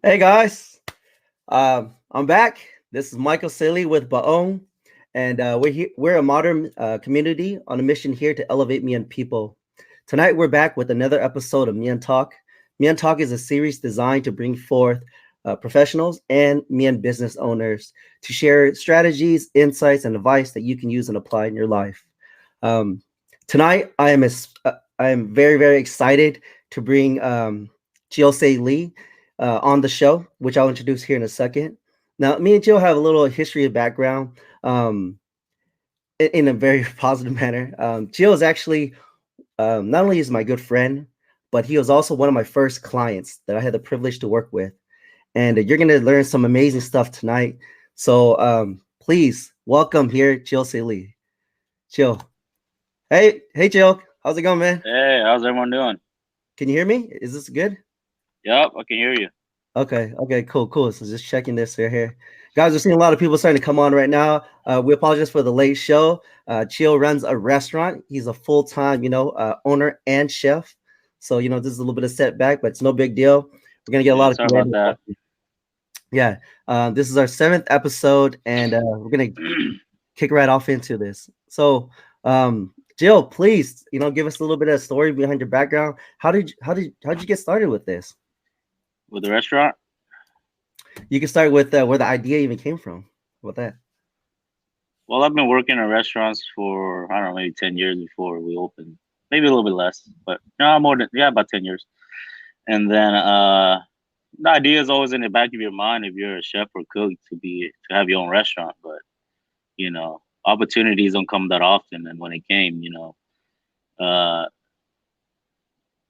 Hey guys, I'm back. This is Michael Saelee with BAONG, and we're here. We're a modern community on a mission here to elevate Mien people. Tonight we're back with another episode of Mien Talk. Mien Talk is a series designed to bring forth professionals and Mien business owners to share strategies, insights, and advice that you can use and apply in your life. Um, Tonight I am very excited to bring Chio Saelee on the show, which I'll introduce here in a second. Now, me and Jill have a little history of background in a very positive manner. Jill is actually not only is my good friend, but he was also one of my first clients that I had the privilege to work with. And you're going to learn some amazing stuff tonight. So please welcome here, Chio Saelee. Jill. Hey, Jill. How's it going, man? Hey, how's everyone doing? Can you hear me? Is this good? Yep, I can hear you. Okay, cool. So just checking this here. Guys, we're seeing a lot of people starting to come on right now. We apologize for the late show. Chio runs a restaurant. He's a full-time, owner and chef. So, this is a little bit of setback, but it's no big deal. We're gonna get a Yeah, lot of sorry about that. yeah. This is our seventh episode, and we're gonna kick right off into this. So, Jill, please, give us a little bit of story behind your background. How'd you get started with this? With the restaurant? You can start with where the idea even came from. What that? Well, I've been working in restaurants for, I don't know, maybe 10 years before we opened. Maybe a little bit less, but no, more than, yeah, about 10 years. And then the idea is always in the back of your mind if you're a chef or cook to have your own restaurant. But, opportunities don't come that often. And when it came, uh,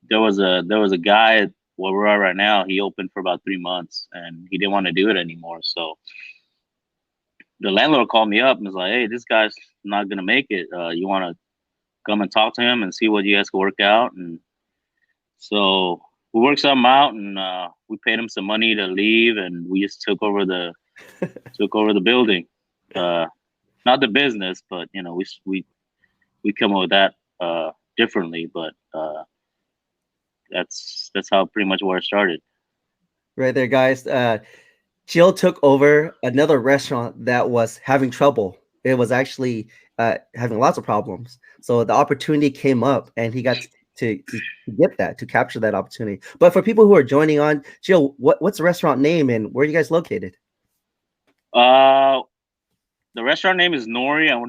there was a guy where we're at right now. He opened for about 3 months and he didn't want to do it anymore. So the landlord called me up and was like, "Hey, this guy's not gonna make it. You want to come and talk to him and see what you guys can work out?" And so we worked something out, and we paid him some money to leave, and we just took over the building. Uh, Not the business, but we come up with that differently. But that's how pretty much where it started. Right there, guys. Jill took over another restaurant that was having trouble. It was actually having lots of problems. So the opportunity came up, and he got to get that, to capture that opportunity. But for people who are joining on, Jill, what's the restaurant name and where are you guys located? Uh, the restaurant name is Nori, and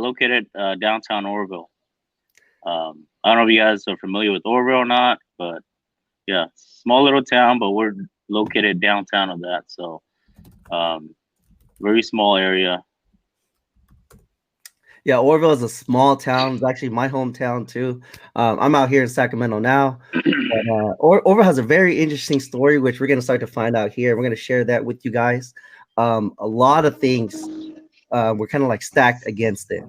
located downtown Oroville. I don't know if you guys are familiar with Oroville or not, but yeah, small little town, but we're located downtown of that. So, um, very small area. Yeah, Oroville is a small town. It's actually my hometown too. I'm out here in Sacramento now. But, Oroville has a very interesting story, which we're going to start to find out here. We're going to share that with you guys. A lot of things were kind of like stacked against it.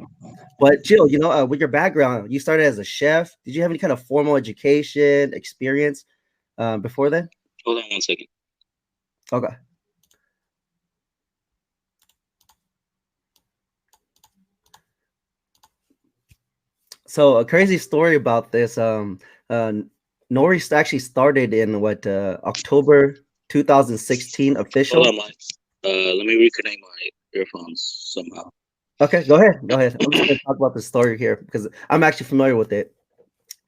But Jill, with your background, you started as a chef. Did you have any kind of formal education experience before then? Hold on one second. Okay. So a crazy story about this. Nori actually started in October 2016 Hold official. on, Mike. Let me reconnect my earphones somehow. Okay, go ahead. Go ahead. I'm just going to talk about the story here because I'm actually familiar with it.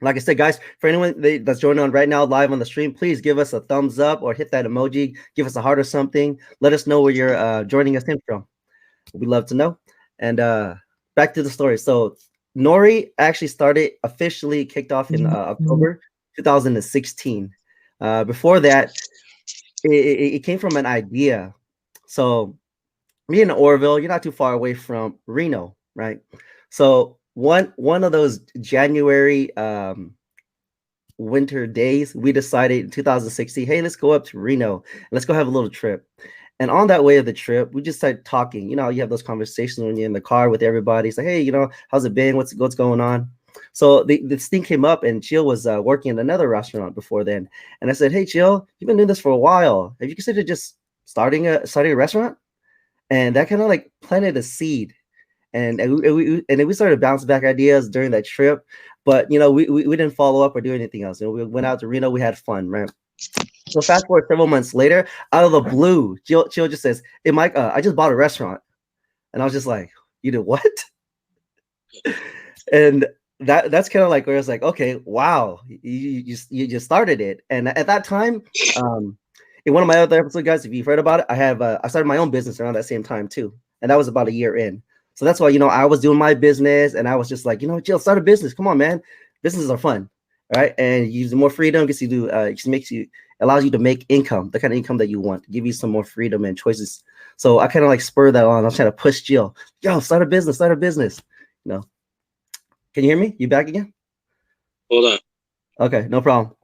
Like I said, guys, for anyone that's joining on right now live on the stream, please give us a thumbs up or hit that emoji, give us a heart or something. Let us know where you're joining us in from. We'd love to know. And back to the story. So Nori actually officially kicked off in October 2016. Before that, it came from an idea. So me in Oroville, you're not too far away from Reno, right? So one of those January winter days, we decided in 2016, hey, let's go up to Reno and let's go have a little trip. And on that way of the trip, we just started talking. You have those conversations when you're in the car with everybody. It's like, hey, how's it been? What's going on? So this thing came up, and Jill was working in another restaurant before then. And I said, hey, Jill, you've been doing this for a while. Have you considered just starting a restaurant? And that kind of like planted a seed. And then we started bouncing back ideas during that trip. But we didn't follow up or do anything else. We went out to Reno. We had fun, right? So fast forward several months later, out of the blue, Chio just says, "Hey Mike, I just bought a restaurant," and I was just like, "You did what?" And that's kind of like where it's like, okay, wow, you just started it. And at that time, in one of my other episodes, guys, if you've heard about it, I started my own business around that same time too, and that was about a year in. So that's why I was doing my business, and I was just like, Jill, start a business. Come on, man, businesses are fun, right? And you use more freedom, gets you to it just makes you allows you to make income, the kind of income that you want, give you some more freedom and choices. So I kind of like spurred that on. I was trying to push Jill, start a business, start a business. Can you hear me? You back again? Hold on. Okay, no problem.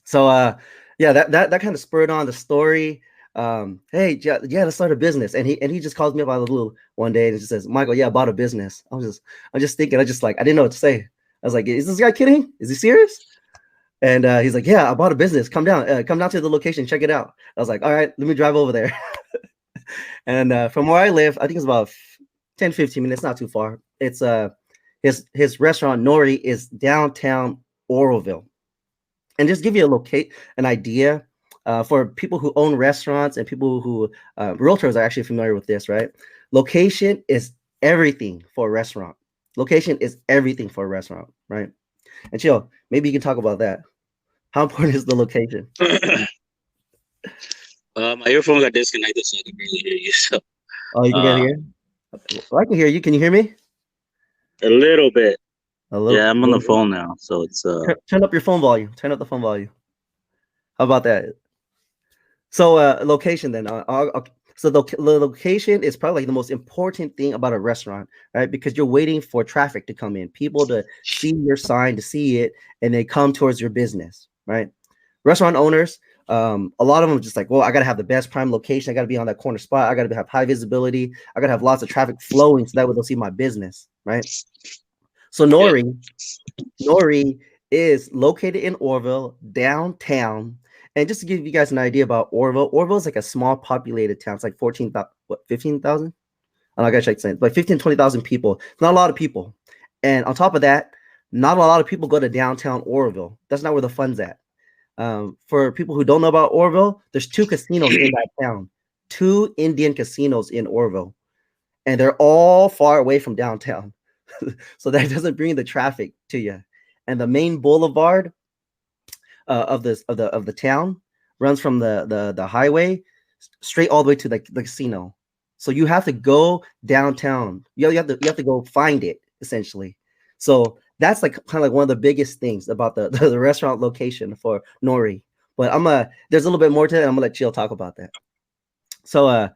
So yeah, that kind of spurred on the story. Hey, yeah, let's start a business. And he just calls me up out of the blue one day and just says, Michael, yeah, I bought a business. I'm just thinking, I didn't know what to say. I was like, is this guy kidding? Is he serious? And he's like, yeah, I bought a business. Come down to the location, check it out. I was like, all right, let me drive over there. And from where I live, I think it's about 10, 15 minutes, not too far. It's his restaurant Nori is downtown Oroville. And just give you an idea for people who own restaurants and people who realtors are actually familiar with this, right? Location is everything for a restaurant. Location is everything for a restaurant, right? And Chio, maybe you can talk about that. How important is the location? My earphone got disconnected, so I can barely hear you. So, Oh, you can hear? Well, I can hear you. Can you hear me? a little bit. A little. Yeah, I'm on the phone now, so it's turn up your phone volume. Turn up the phone volume. How about that? So location then. So the location is probably like the most important thing about a restaurant, right? Because you're waiting for traffic to come in, people to see your sign, to see it, and they come towards your business, right? Restaurant owners, a lot of them are just like, well, I got to have the best prime location. I got to be on that corner spot. I got to have high visibility. I got to have lots of traffic flowing so that way they'll see my business, right? So Nori is located in Oroville, downtown. And just to give you guys an idea about Oroville is like a small populated town. It's like 15,000? I gotta check something. Like 15, 20,000 people. It's not a lot of people. And on top of that, not a lot of people go to downtown Oroville. That's not where the fun's at. For people who don't know about Oroville, there's 2 casinos in that town. 2 Indian casinos in Oroville. And they're all far away from downtown. So that doesn't bring the traffic to you. And the main boulevard of the town runs from the highway straight all the way to the casino. So you have to go downtown. You have to go find it essentially. So that's like kind of like one of the biggest things about the restaurant location for Nori. But there's a little bit more to it. I'm gonna let Chio talk about that. So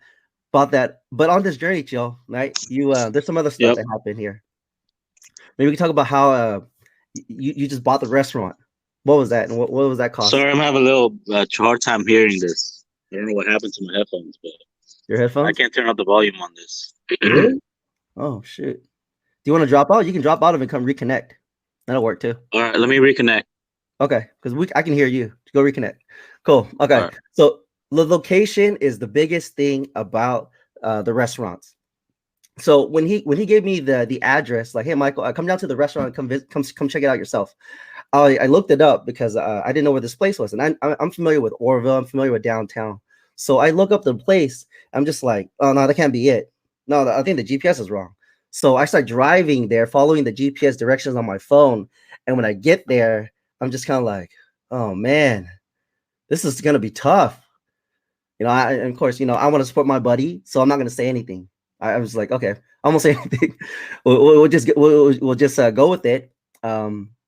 about that. But on this journey, Chio, right? There's some other stuff that happened here. Maybe we can talk about how you just bought the restaurant. What was that? And what was that cost? Sorry, I'm having a little hard time hearing this. I don't know what happened to my headphones, but your headphones? I can't turn up the volume on this. Really? Oh shit! Do you want to drop out? You can drop out of it and come reconnect. That'll work too. All right, let me reconnect. Okay, because I can hear you. Go reconnect. Cool. Okay, right. So the location is the biggest thing about the restaurants. So when he gave me the address, like, hey Michael, come down to the restaurant, come check it out yourself. I looked it up because I didn't know where this place was, and I'm familiar with Oroville. I'm familiar with downtown. So I look up the place. I'm just like, oh no, that can't be it. No, I think the GPS is wrong. So I start driving there, following the GPS directions on my phone. And when I get there, I'm just kind of like, oh man, this is gonna be tough. And of course, I want to support my buddy, so I'm not gonna say anything. I was like, okay, I won't say anything. We'll just go with it.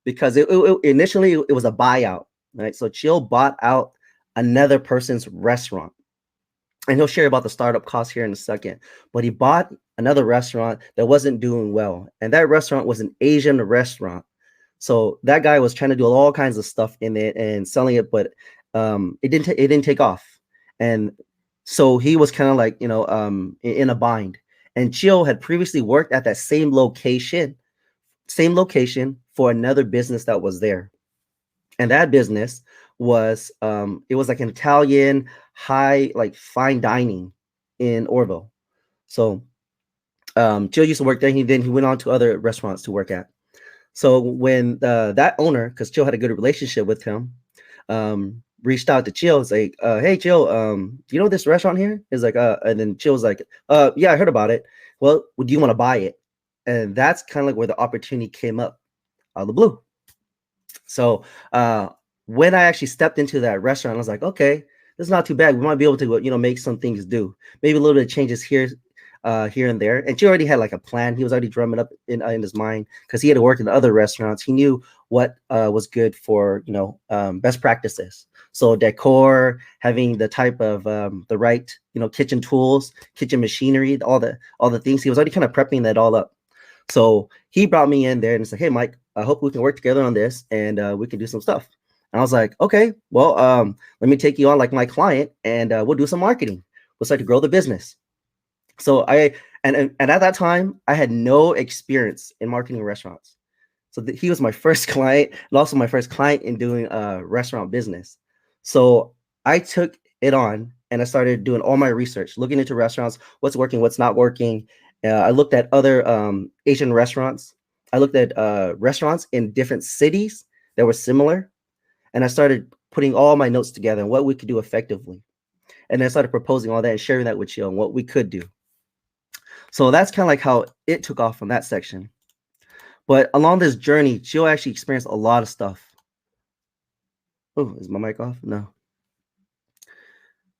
Because initially it was a buyout, right? So Chio bought out another person's restaurant, and he'll share about the startup costs here in a second. But he bought another restaurant that wasn't doing well, and that restaurant was an Asian restaurant. So that guy was trying to do all kinds of stuff in it and selling it, but it didn't take off, and so he was kind of like in a bind. And Chio had previously worked at that same location for another business that was there. And that business was it was like an Italian fine dining in Oroville. So Chio used to work there. He went on to other restaurants to work at. So when that owner, because Chio had a good relationship with him, reached out to Chio. It's like, hey Chio, do you know this restaurant here? He's like, and then Chio was like, yeah, I heard about it. Well, do you want to buy it? And that's kind of like where the opportunity came up out of the blue. So when I actually stepped into that restaurant, I was like, okay, this is not too bad. We might be able to, make some things do. Maybe a little bit of changes here and there. And she already had like a plan. He was already drumming up in his mind because he had worked in other restaurants. He knew what was good for, best practices. So decor, having the type of the right, kitchen tools, kitchen machinery, all the things. He was already kind of prepping that all up. So he brought me in there and said, hey, Mike, I hope we can work together on this and we can do some stuff. And I was like, okay, well, let me take you on like my client and we'll do some marketing. We'll start to grow the business. So and at that time, I had no experience in marketing restaurants. So he was my first client and also my first client in doing restaurant business. So I took it on and I started doing all my research, looking into restaurants, what's working, what's not working. I looked at other Asian restaurants. I looked at restaurants in different cities that were similar. And I started putting all my notes together and what we could do effectively. And then I started proposing all that and sharing that with you on what we could do. So that's kind of like how it took off from that section. But along this journey, Chio actually experienced a lot of stuff. Oh, is my mic off? No.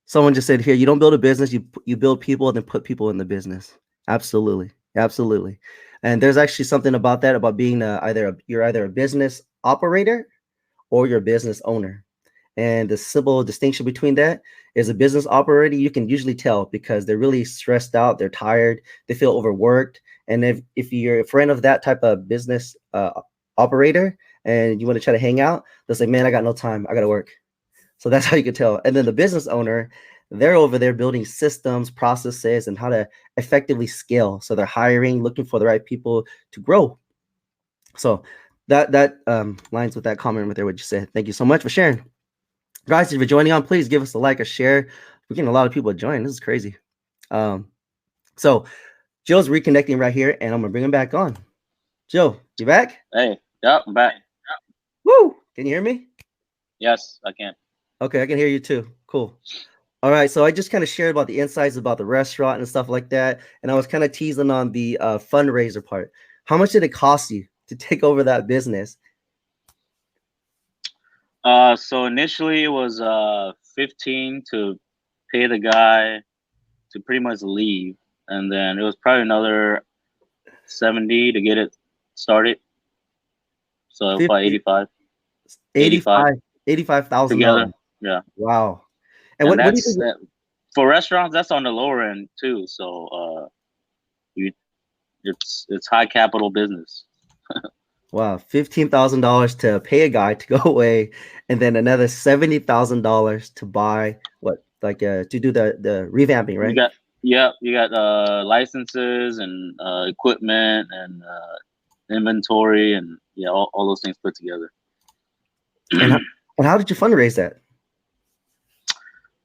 Someone just said here, you don't build a business, you build people and then put people in the business. Absolutely. Absolutely. And there's actually something about that, about being you're either a business operator or you're a business owner. And the simple distinction between that is a business operator, you can usually tell because they're really stressed out, they're tired, they feel overworked. And if you're a friend of that type of business operator and you want to try to hang out, they'll say, man, I got no time, I got to work. So that's how you can tell. And then the business owner, they're over there building systems, processes, and how to effectively scale. So they're hiring, looking for the right people to grow. So that lines with that comment right there, what you said. Thank you so much for sharing. Guys, if you're joining on, please give us a like, a share. We're getting a lot of people join. This is crazy. So Joe's reconnecting right here, and I'm gonna bring him back on. Joe, you back? Hey, yep, I'm back. Woo! Can you hear me? Yes, I can. Okay, I can hear you too. Cool. All right, so I just kind of shared about the insights about the restaurant and stuff like that, and I was kind of teasing on the fundraiser part. How much did it cost you to take over that business? So initially it was 15 to pay the guy to pretty much leave, and then it was probably another 70 to get it started. So 50, probably 85. 85,000 together. Yeah. Wow. And what do you that's think? For restaurants, that's on the lower end too. So it's high capital business. Wow, $15,000 to pay a guy to go away, and then another $70,000 to buy to do the revamping, right? You got licenses and equipment and inventory and all those things put together. And how did you fundraise that?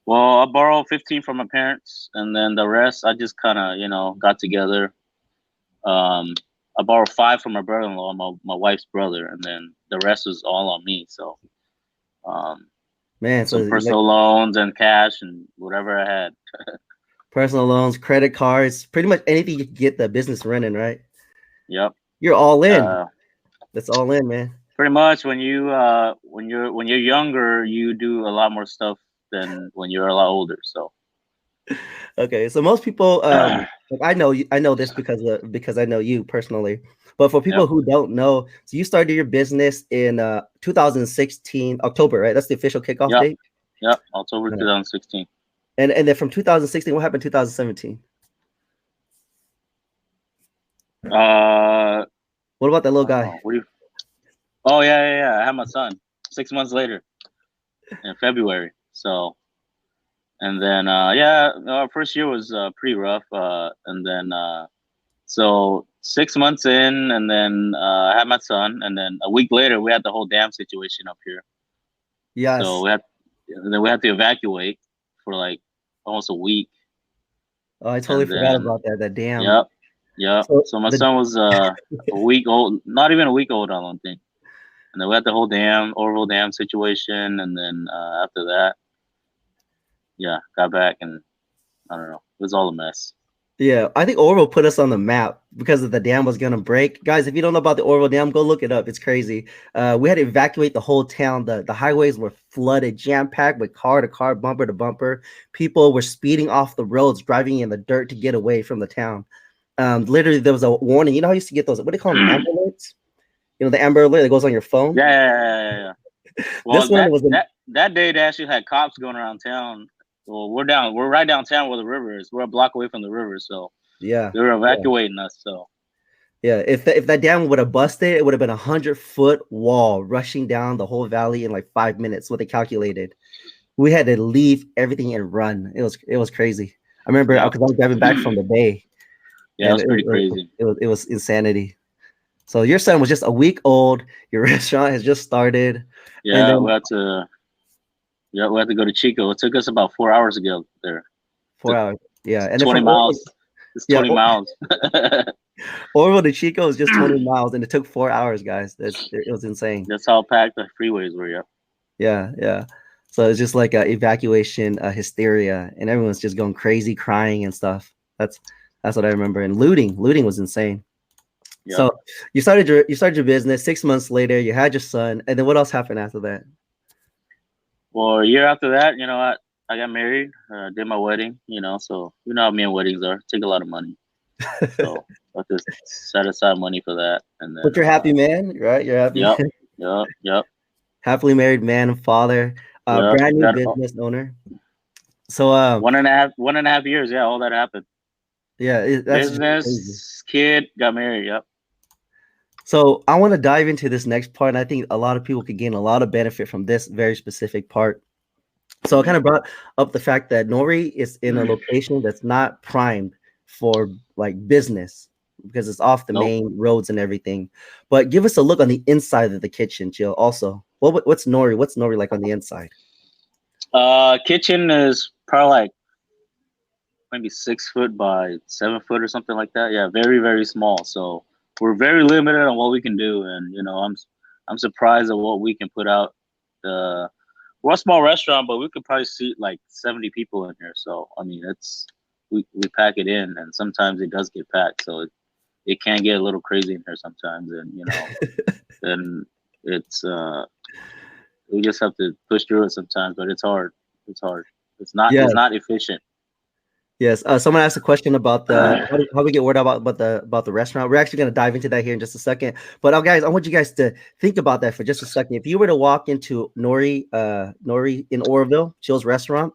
Well, I borrowed 15 from my parents, and then the rest I just kind of got together. I borrowed 5 from my brother-in-law, my wife's brother, and then the rest was all on me. So, Man, some personal loans and cash and whatever I had. Personal loans, credit cards, pretty much anything you can get the business running, right? Yep. You're all in. That's all in, man. Pretty much when you're younger, you do a lot more stuff than when you're a lot older. So. Okay, so most people, I know this because I know you personally. But for people who don't know, so you started your business in 2016 October, right? That's the official kickoff date. Yep, October 2016. And then from 2016, what happened in 2017? What about that little guy? Oh yeah. I had my son 6 months later in February. So. And then, our first year was pretty rough. And then, so 6 months in, and then I had my son. And then a week later, we had the whole dam situation up here. Yes. So we had to evacuate for like almost a week. Oh, I totally forgot about that. That dam. Yep. So my son was a week old, not even a week old, I don't think. And then we had the whole Oroville Dam situation, and then after that, yeah, got back, and I don't know, it was all a mess. Yeah, I think Oroville put us on the map because of the dam was gonna break. Guys, if you don't know about the Oroville Dam, go look it up. It's crazy. We had to evacuate the whole town. The highways were flooded, jam-packed with car to car, bumper to bumper. People were speeding off the roads, driving in the dirt to get away from the town. Literally, there was a warning. You know how you used to get those, what do they call them? Amber alerts? You know, the Amber Alert that goes on your phone? Yeah. Well, This one was that day they actually had cops going around town. Well, we're right downtown where the river is. We're a block away from the river, so yeah. they were evacuating us. So Yeah, if that dam would have busted, it would have been 100-foot wall rushing down the whole valley in like 5 minutes. What they calculated, we had to leave everything and run. It was crazy. I remember because I was driving back from the bay. Yeah, it was pretty crazy. It was insanity. So your son was just a week old. Your restaurant has just started. Yeah, and then, we had to go to Chico. It took us about 4 hours to get there. 4 hours. Yeah, and 20 miles. It's 20 miles. Oroville to Chico is just 20 miles, and it took 4 hours, guys. It was insane. That's how packed the freeways were. Yep. Yeah. So it's just like evacuation hysteria, and everyone's just going crazy, crying and stuff. That's what I remember. And looting was insane. Yep. So you started your business. 6 months later, you had your son, and then what else happened after that? Well, a year after that, I got married, did my wedding, so you know how me and weddings are. Take a lot of money. So I just set aside money for that. And then, but you're happy man, right? You're happy. Yep. Happily married man and father, brand new business owner. So 1.5 years, yeah, all that happened. Yeah, that's business, kid, got married, yep. So I want to dive into this next part, and I think a lot of people could gain a lot of benefit from this very specific part. So I kind of brought up the fact that Nori is in a location that's not primed for like business because it's off the main roads and everything. But give us a look on the inside of the kitchen, Jill. Also, what's Nori? What's Nori like on the inside? Kitchen is probably like maybe 6 foot by 7 foot or something like that. Yeah, very, very small. So we're very limited on what we can do, and I'm surprised at what we can put out. We're a small restaurant, but we could probably seat like 70 people in here. So I mean, we pack it in, and sometimes it does get packed. So it can get a little crazy in here sometimes, and then it's we just have to push through it sometimes. But it's hard. It's not efficient. Yes. Someone asked a question about how we get word about the restaurant. We're actually going to dive into that here in just a second. But guys, I want you guys to think about that for just a second. If you were to walk into Nori in Oroville, Chill's restaurant,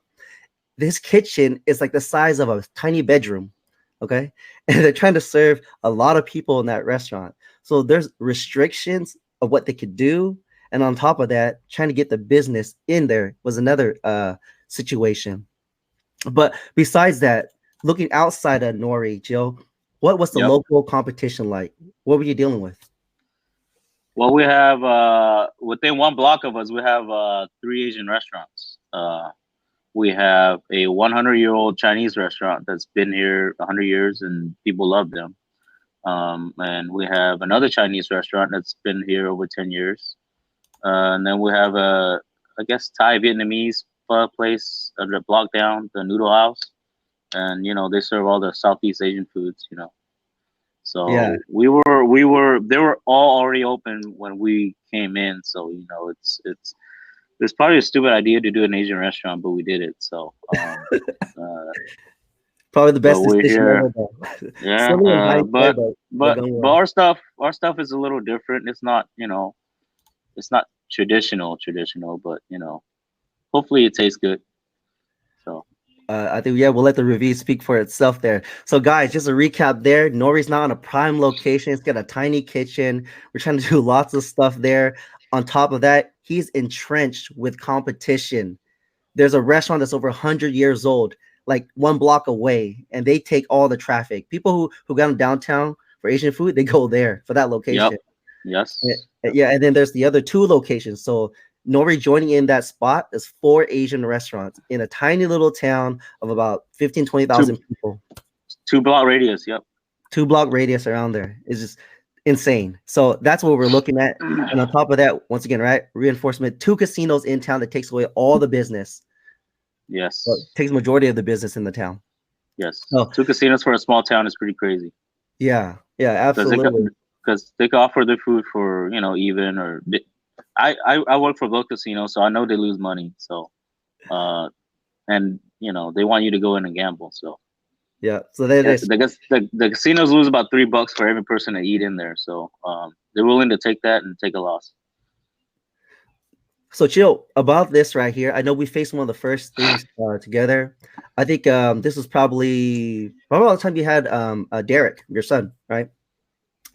this kitchen is like the size of a tiny bedroom. Okay, and they're trying to serve a lot of people in that restaurant. So there's restrictions of what they could do, and on top of that, trying to get the business in there was another situation. But besides that, looking outside of Nori, Jill, what was the local competition like? What were you dealing with? Well, we have within 1 block of us, we have 3 Asian restaurants. We have a 100-year-old Chinese restaurant that's been here 100 years and people love them. And we have another Chinese restaurant that's been here over 10 years. And then we have I guess Thai Vietnamese place the block down, the Noodle House, and they serve all the Southeast Asian foods. So they were all already open when we came in. So it's probably a stupid idea to do an Asian restaurant, but we did it. So probably the best decision ever. Yeah, but our stuff is a little different. It's not it's not traditional, but hopefully it tastes good. So I think we'll let the review speak for itself there. So guys, just a recap there. Nori's not on a prime location. It's got a tiny kitchen. We're trying to do lots of stuff there. On top of that, he's entrenched with competition. There's a restaurant that's over 100 years old, like 1 block away, and they take all the traffic. People who got in downtown for Asian food, they go there for that location. Yep. Yes. Yeah, and then there's the other 2 locations. So Nori joining in that spot is 4 Asian restaurants in a tiny little town of about 20,000 people. 2 block radius. Yep. 2 block radius around there. It's just insane. So that's what we're looking at. And on top of that, once again, right, reinforcement, 2 casinos in town that takes away all the business. Well, Yes. takes majority of the business in the town. Yes. So 2 casinos for a small town is pretty crazy. yeah, Because absolutely. they can offer their food for even or I work for both casinos, so I know they lose money. So and they want you to go in and gamble. So Yeah. So there it is. the casinos lose about $3 for every person that eat in there. So they're willing to take that and take a loss. So Chio, about this right here, I know we faced one of the first things together. I think this was probably all the time you had Derek, your son, right?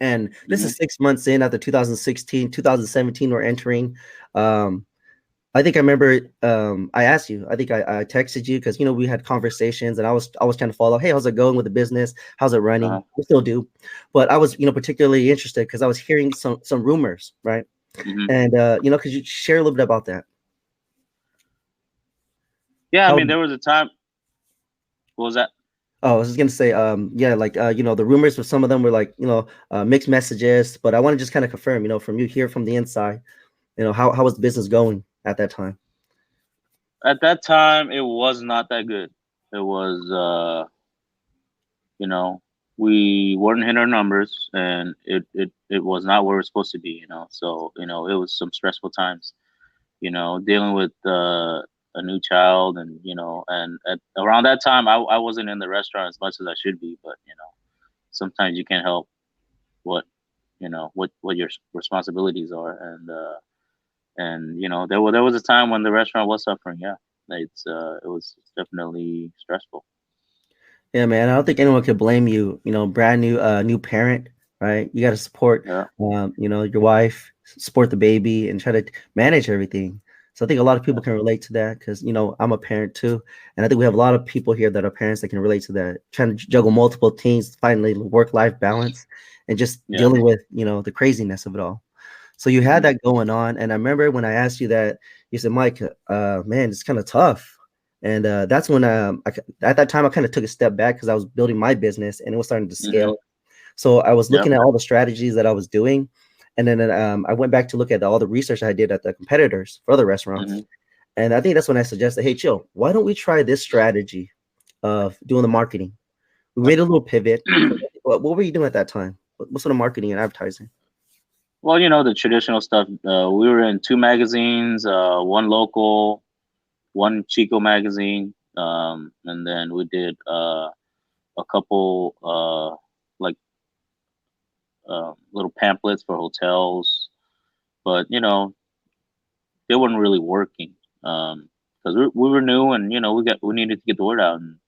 And this Hmm. is 6 months in after 2016, 2017, we're entering. Um, I think I remember I asked you, I think I texted you because we had conversations and I was trying to follow, hey, how's it going with the business? How's it running? Uh-huh. We still do. But I was, particularly interested because I was hearing some rumors, right? Hmm. And could you share a little bit about that? Yeah, I How mean, there was a time. What was that? Oh, I was just gonna say, yeah, like the rumors for some of them were like, mixed messages, but I want to just kind of confirm, from you here from the inside, how was the business going at that time? At that time, it was not that good. It was, you know, we weren't hitting our numbers, and it was not where we're supposed to be. So it was some stressful times. Dealing with a new child, and around that time, I wasn't in the restaurant as much as I should be, but sometimes you can't help what what your responsibilities are, and there was a time when the restaurant was suffering. Yeah, it was definitely stressful. Yeah, man, I don't think anyone could blame you. Brand new parent, right? You got to support, Yeah. your wife, support the baby, and try to manage everything. So I think a lot of people Yeah. can relate to that because I'm a parent too, and I think we have a lot of people here that are parents that can relate to that. Trying to juggle multiple things, finally work-life balance, and just Yeah. dealing with the craziness of it all. So you had Hmm. that going on, and I remember when I asked you that, you said, "Mike, man, it's kind of tough." And that's when at that time I kind of took a step back because I was building my business and it was starting to Hmm. scale. So I was Yep. looking at all the strategies that I was doing, and then I went back to look at all the research I did at the competitors for other restaurants, Hmm. and I think that's when I suggested, "Hey, Chill, why don't we try this strategy of doing the marketing?" We made a little pivot. What were you doing at that time? What sort of marketing and advertising? Well, the traditional stuff. We were in 2 magazines, one local, one Chico magazine, and then we did a couple like little pamphlets for hotels, but they weren't really working because we were new, and we needed to get the word out, and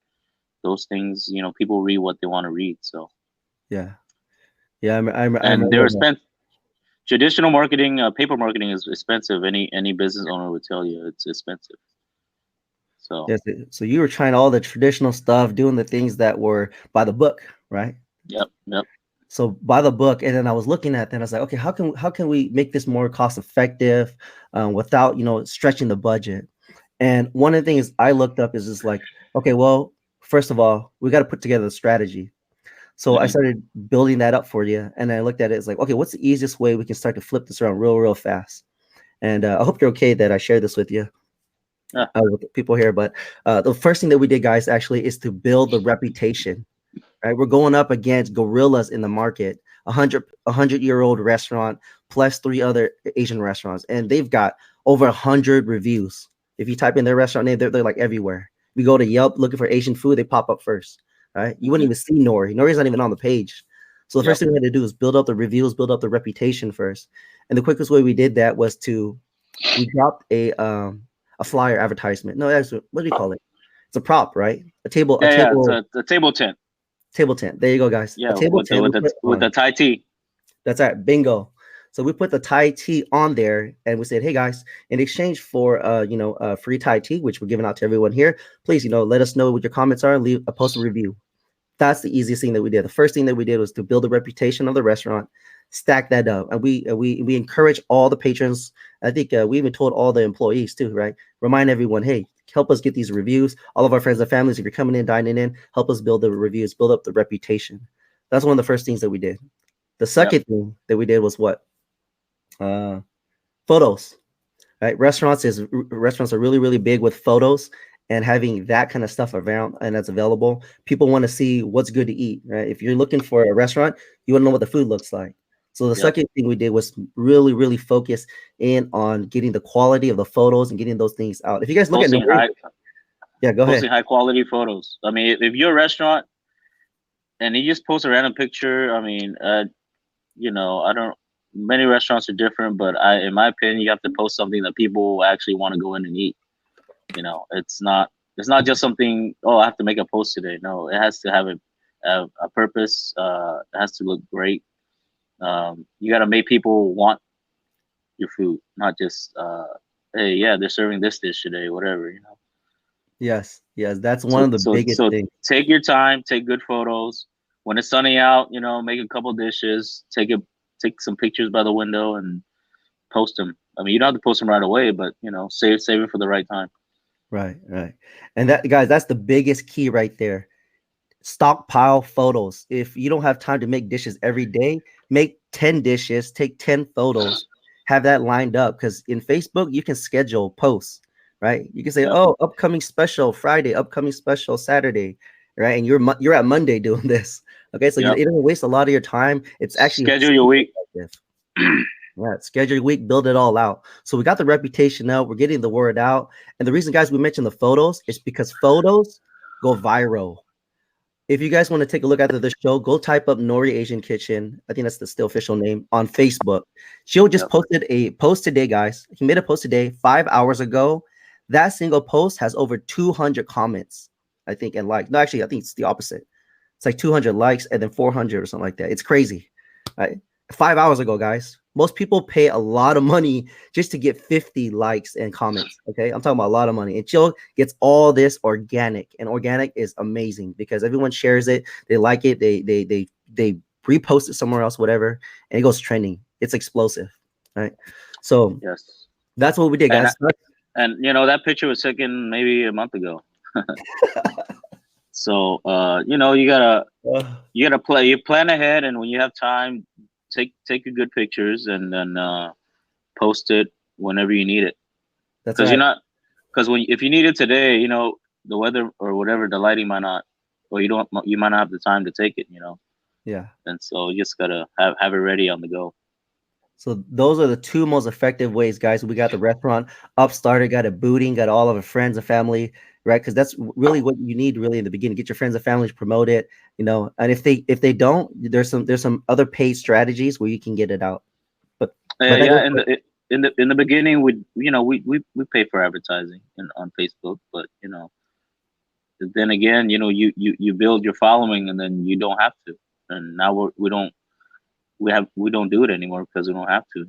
those things, people read what they want to read. So, Yeah, yeah, I and remember they're that. spent. Traditional marketing, paper marketing is expensive. Any business owner would tell you it's expensive. So, Yes, so you were trying all the traditional stuff, doing the things that were by the book, right? yep, yep. So by the book, and then I was looking at that, and I was like, okay, how can we make this more cost effective without stretching the budget? And one of the things I looked up is just like, okay, well, first of all, we got to put together a strategy. So I Hmm. started building that up for you, and I looked at it as like, okay, what's the easiest way we can start to flip this around real fast? And I hope you're okay that I share this with you, Yeah. with the people here. But the first thing that we did, guys, actually is to build the reputation. Right, we're going up against gorillas in the market, a 100-year-old restaurant plus 3 other Asian restaurants, and they've got over 100 reviews. If you type in their restaurant name, they're like everywhere. We go to Yelp looking for Asian food, they pop up first. Right, you wouldn't Hmm. even see Nori. Nori's not even on the page. So the Yep. first thing we had to do is build up the reviews, build up the reputation first. And the quickest way we did that was we dropped a flyer advertisement. No, that's what do you call it? It's a prop, right? A table, a Yeah, yeah. It's table a table tent. Table tent. There you go, guys. A Yeah, table with the tent. We with the put with on. the Thai tea. That's right. Bingo. So we put the Thai tea on there, and we said, "Hey guys, in exchange for free Thai tea, which we're giving out to everyone here, please let us know what your comments are and leave a post a review." That's the easiest thing that we did. The first thing that we did was to build a reputation of the restaurant, stack that up, and we encourage all the patrons. I think we even told all the employees too, right? Remind everyone, hey, help us get these reviews. All of our friends and families, if you're coming in, dining in, help us build the reviews, build up the reputation. That's one of the first things that we did. The Yep. second thing that we did was what? Photos. Right? Restaurants are really, really big with photos and having that kind of stuff around and that's available. People want to see what's good to eat, right? If you're looking for a restaurant, you want to know what the food looks like. So the Yep. second thing we did was really, really focus in on getting the quality of the photos and getting those things out. If you guys look at Posting Nori, high yeah, go ahead. posting high quality photos. I mean, if you're a restaurant and you just post a random picture, I mean, I don't. Many restaurants are different, but in my opinion, you have to post something that people actually want to go in and eat. It's not just something. Oh, I have to make a post today. No, it has to have a purpose. It has to look great. You got to make people want your food, not just hey, yeah, they're serving this dish today, whatever. Yes, yes, that's one So of the so biggest so things. take your time, take good photos. When it's sunny out, make a couple dishes, take some pictures by the window and post them. I mean, you don't have to post them right away, but save it for the right time. Right, right. And that, guys, that's the biggest key right there. Stockpile photos. If you don't have time to make dishes every day, make 10 dishes, take 10 photos, have that lined up. Because in Facebook, you can schedule posts, right? You can say, Yep. oh, upcoming special Friday, upcoming special Saturday, right? And you're at Monday doing this. Okay, so Yep. it doesn't waste a lot of your time. It's actually Schedule your week. effective. Yeah, schedule your week, build it all out. So we got the reputation out, we're getting the word out. And the reason, guys, we mentioned the photos is because photos go viral. If you guys want to take a look after the show, go type up Nori Asian Kitchen. I think that's the still official name on Facebook. She'll just Yep. posted a post today, guys. He made a post today 5 hours ago. That single post has over 200 comments, I think, and likes. No, actually, I think it's the opposite. It's like 200 likes and then 400 or something like that. It's crazy. Right? 5 hours ago, guys. Most people pay a lot of money just to get 50 likes and comments. Okay, I'm talking about a lot of money. And Chill gets all this organic, and organic is amazing because everyone shares it, they like it, they repost it somewhere else, whatever, and it goes trending. It's explosive, right? So Yes. that's what we did, And guys. that picture was taken maybe a month ago. So you plan ahead, and when you have time, take your good pictures and then post it whenever you need it. That's Because right. if you need it today, the weather or whatever, the lighting might not, or you might not have the time to take it. Yeah. And so you just gotta have it ready on the go. So those are the two most effective ways, guys. We got the restaurant up started, got it booting, got all of our friends and family, right? Because that's really what you need, really, in the beginning. Get your friends and family to promote it, And if they don't, there's some other paid strategies where you can get it out. But that Yeah, goes in the beginning, we pay for advertising on Facebook, but then again, you build your following, and then you don't have to. And now we don't do it anymore because we don't have to.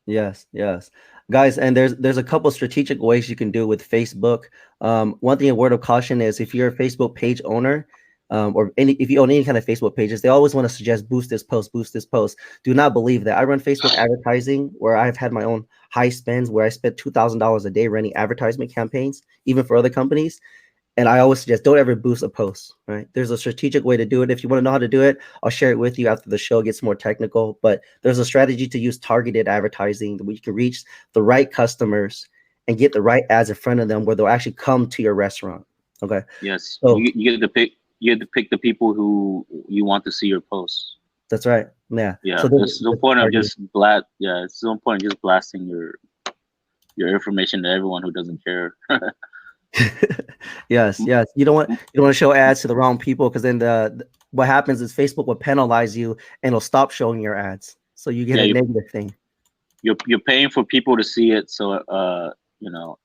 Yes, yes, guys, and there's a couple strategic ways you can do with Facebook. One thing, a word of caution is if you're a Facebook page owner, or if you own any kind of Facebook pages, they always want to suggest boost this post, boost this post. Do not believe that. I run Facebook advertising where I've had my own high spends where I spent $2,000 a day running advertisement campaigns, even for other companies. And I always suggest don't ever boost a post, right? There's a strategic way to do it. If you want to know how to do it, I'll share it with you after the show gets more technical. But there's a strategy to use targeted advertising where you can reach the right customers and get the right ads in front of them where they'll actually come to your restaurant. Okay. Yes, So you get to pick. You get to pick the people who you want to see your posts. that's right. Yeah. Yeah, So there's no there's point of targeted. just Yeah, it's no point of just blasting your information to everyone who doesn't care. Yes, yes. You don't want to show ads to the wrong people because then what happens is Facebook will penalize you and it'll stop showing your ads. So you get Yeah, a negative thing. you're paying for people to see it, so you know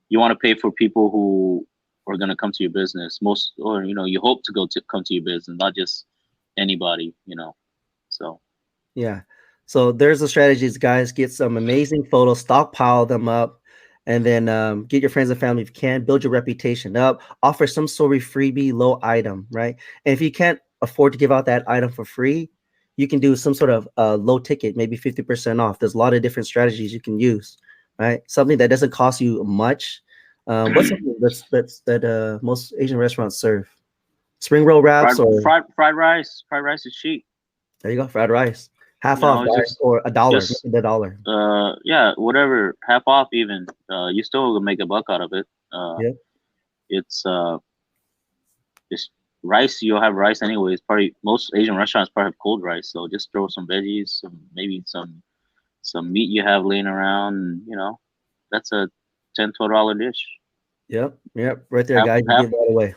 you want to pay for people who are going to come to your business most, or you hope to come to your business, not just anybody. So Yeah. So there's the strategies, guys. Get some amazing photos, stockpile them up, and then get your friends and family if you can. Build your reputation up. Offer some sort of freebie, low item, right? And if you can't afford to give out that item for free, you can do some sort of low ticket, maybe 50% off. There's a lot of different strategies you can use, right? Something that doesn't cost you much. What's something that most Asian restaurants serve? Spring roll fried wraps or fried fried rice is cheap. There you go, fried rice, half You know, off, it's guys, or a dollar, just make it a dollar. yeah, whatever, half off even. You still will make a buck out of it. Yeah, It's just rice. You'll have rice anyways. Probably most Asian restaurants probably have cold rice, so just throw some veggies, maybe some meat you have laying around. And, you know, that's a $10-12 dish. yep, right there, Half guys. You half give that away.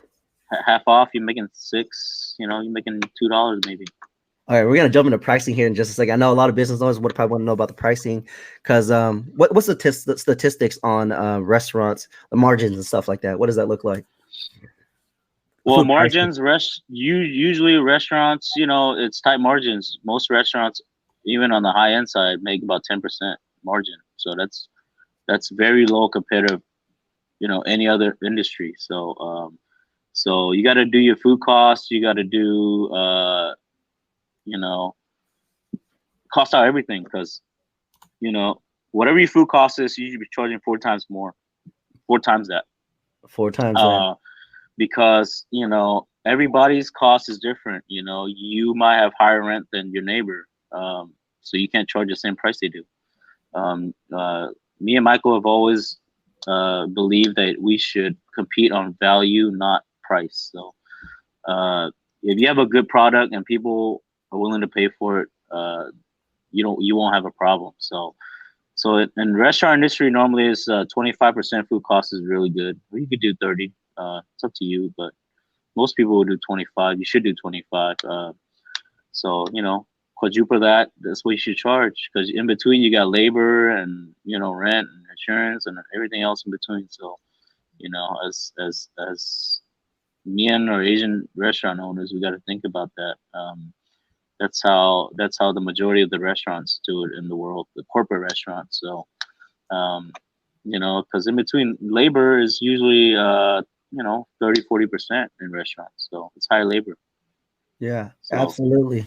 half off. You're making six. You know, you're making $2 maybe. All right, we're gonna jump into pricing here in just a second. I know a lot of business owners would probably want to know about the pricing, because what's the statistics on restaurants, the margins and stuff like that? What does that look like? Well, Food pricing. margins, usually restaurants, you know, it's tight margins. Most restaurants, even on the high end side, make about 10% margin. So that's very low compared to, you know, any other industry. So you got to do your food costs. You got to do, you know, cost out everything, because, you know, whatever your food cost is, you should be charging 4 times more, 4 times that. 4 times that. Uh, because, you know, everybody's cost is different. You know, you might have higher rent than your neighbor, so you can't charge the same price they do. Um, uh, Me and Michael have always believed that we should compete on value, not price. So if you have a good product and people are willing to pay for it, you won't have a problem. So in restaurant industry, normally it's 25% food cost is really good. Or you could do 30. It's up to you, but most people will do 25. You should do 25. So, you know, quadruple that. That's what you should charge, because in between you got labor and, you know, rent and insurance and everything else in between. So, you know, as Mian or Asian restaurant owners, we got to think about that. That's how the majority of the restaurants do it in the world, the corporate restaurants. So, um, you know, because in between labor is usually you know, 30-40% in restaurants, so it's high labor. Yeah, So absolutely.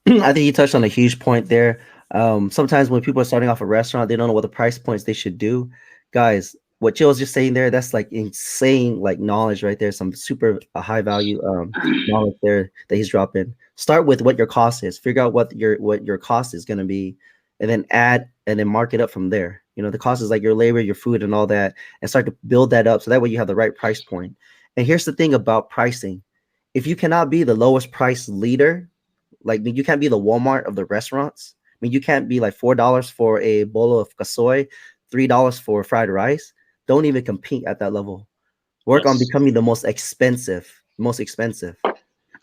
I think you touched on a huge point there. Sometimes when people are starting off a restaurant, they don't know what the price points they should do. Guys, what Jill was just saying there, that's like insane, like knowledge right there. Some super high value knowledge there that he's dropping. Start with what your cost is. Figure out what your cost is going to be, and then add and then mark it up from there. You know, the cost is like your labor, your food, and all that, and start to build that up so that way you have the right price point. And here's the thing about pricing: if you cannot be the lowest price leader, like you can't be the Walmart of the restaurants. I mean, you can't be like $4 for a bowl of casoy, $3 for fried rice. Don't even compete at that level. Work on yes, becoming the most expensive, most expensive.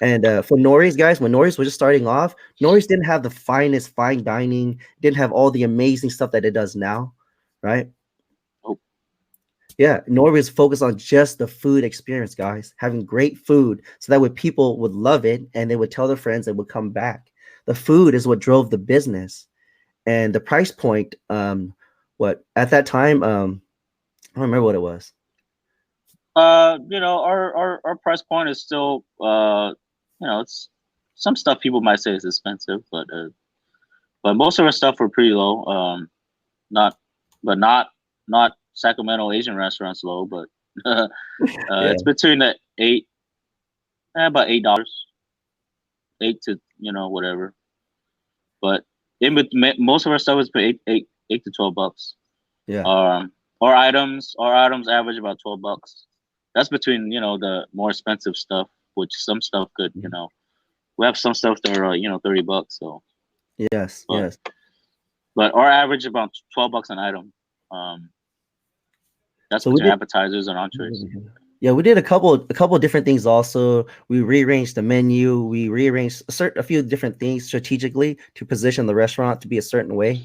And for Nori's, guys, when Nori's was just starting off, Nori's didn't have the finest fine dining, didn't have all the amazing stuff that it does now, right? oh, Yeah, Norway is focused on just the food experience, guys. Having great food, so that way people would love it and they would tell their friends and would come back. The food is what drove the business, and the price point. What at that time? I don't remember what it was. you know, our price point is still you know, it's some stuff people might say is expensive, but most of our stuff were pretty low. Not but not Sacramento Asian restaurants low, but Yeah, it's between the about $8, 8 to, you know, whatever. But most of our stuff is eight to $12. yeah, Um, our items average about $12. That's between, you know, the more expensive stuff, which some stuff could, you mhm. know, we have some stuff that are, you know, $30. So, Yes, but yes. but our average about $12 an item. Um, that's So we between did. appetizers and entrees. Yeah, we did a couple of different things also. We rearranged the menu. We rearranged a few different things strategically to position the restaurant to be a certain way.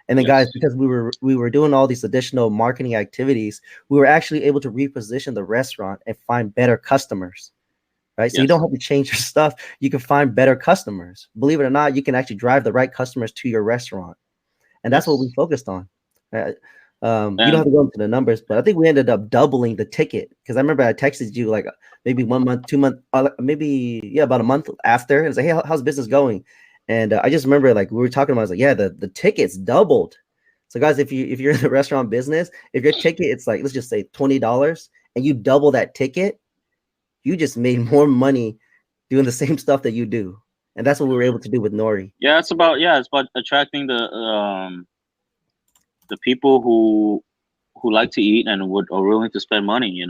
And then, guys, Yes, because we were doing all these additional marketing activities, we were actually able to reposition the restaurant and find better customers, right? So you don't yes, have to change your stuff. You can find better customers. Believe it or not, you can actually drive the right customers to your restaurant, and that's what we yes. focused on. Uh, you don't have And to go into the numbers, but I think we ended up doubling the ticket, because I remember I texted you like maybe 1 month, 2 month, maybe yeah, about a month after. And it's like, hey, how's business going? And I just remember like we were talking about. I was like, yeah, the tickets doubled. So guys, if you're in the restaurant business, if your ticket it's like let's just say $20, and you double that ticket, you just made more money doing the same stuff that you do. and that's what we were able to do with Nori. Yeah, it's about attracting the people who like to eat and would are willing to spend money.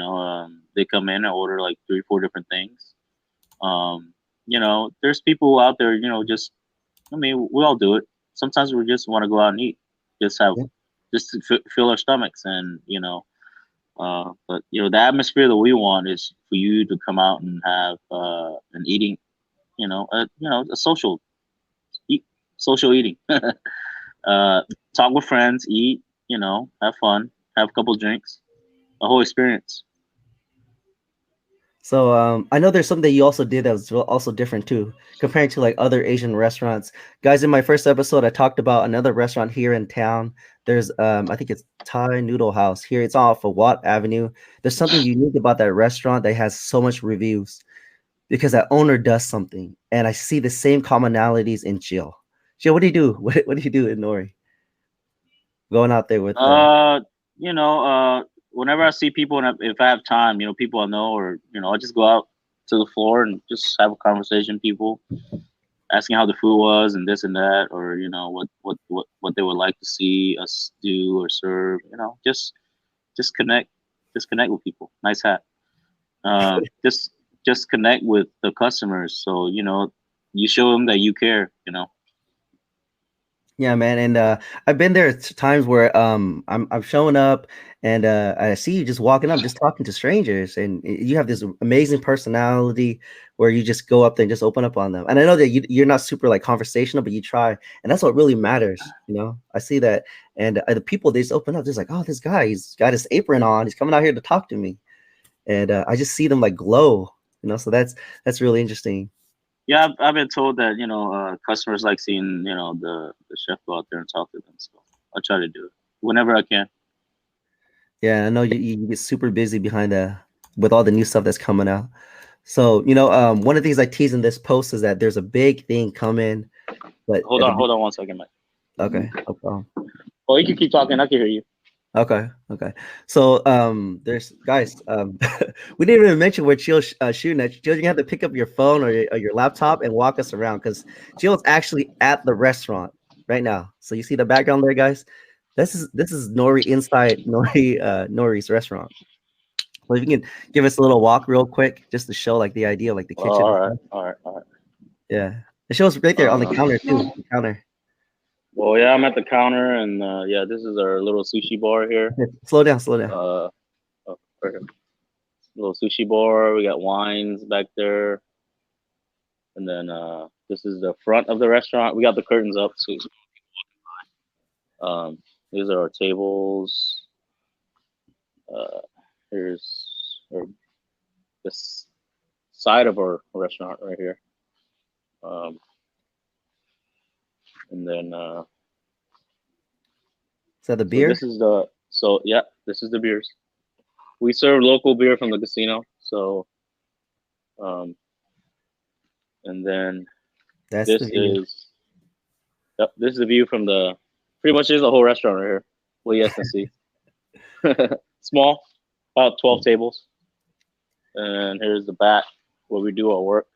They come in and order like 3, 4 different things. There's people out there. Just I mean, we all do it. Sometimes we just want to go out and eat, just have Yeah. just to fill our stomachs, and but the atmosphere that we want is for you to come out and have an eating, a eat, social eating. Talk with friends, eat, have fun, have a couple drinks, a whole experience. So I know there's something that you also did that was also different too, compared to like other Asian restaurants. Guys, in my first episode, I talked about another restaurant here in town. There's I think it's Thai Noodle House here. It's off of Watt Avenue. There's something unique about that restaurant that has so much reviews because that owner does something, and I see the same commonalities in Jill. Jill, what do you do? What do you do in Nori? Going out there with Uh, Whenever I see people and if I have time, people I know, or I just go out to the floor and just have a conversation. With people asking how the food was and this and that, or what they would like to see us do or serve. Just connect, just connect with people. Nice hat. Just connect with the customers. So you show them that you care. Yeah, man, and I've been there at times where I'm showing up and I see you just walking up, just talking to strangers, and you have this amazing personality where you just go up there and just open up on them. And I know that you're not super like conversational, but you try, and that's what really matters. I see that, and the people they just open up, just like, oh, this guy, he's got his apron on, he's coming out here to talk to me, and I just see them like glow. So that's really interesting. Yeah, I've been told that customers like seeing the chef go out there and talk to them. So I try to do it whenever I can. Yeah, I know you get super busy behind the with all the new stuff that's coming out. So, one of the things I tease in this post is that there's a big thing coming, but Hold at on, the hold on 1 second, Mike. okay, no problem. Oh, you can keep talking. I can hear you. Okay. So, there's guys, we didn't even mention where Chio's shooting at. Chio, you have to pick up your phone or your laptop and walk us around because Chio's actually at the restaurant right now. So you see the background there, guys. This is Nori inside Nori's restaurant. So if you can give us a little walk real quick, just to show like the idea, like the Oh, kitchen. all right, all right, all right. Yeah, it shows right there on the counter too. Uh, The counter. well, yeah, I'm at the counter, and yeah, this is our little sushi bar here. Slow down, slow down. Oh, right here. Little sushi bar. We got wines back there, and then this is the front of the restaurant. We got the curtains up, so um, these are our tables. Uh, here's our, this side of our restaurant right here. Um, and then Is that the so beer? this is the beers. We serve local beer from the casino. So and then That's the this view. is this is the view from the pretty much is the whole restaurant right here. Well, you guys can see. Small, about 12 tables. And here's the back where we do our work.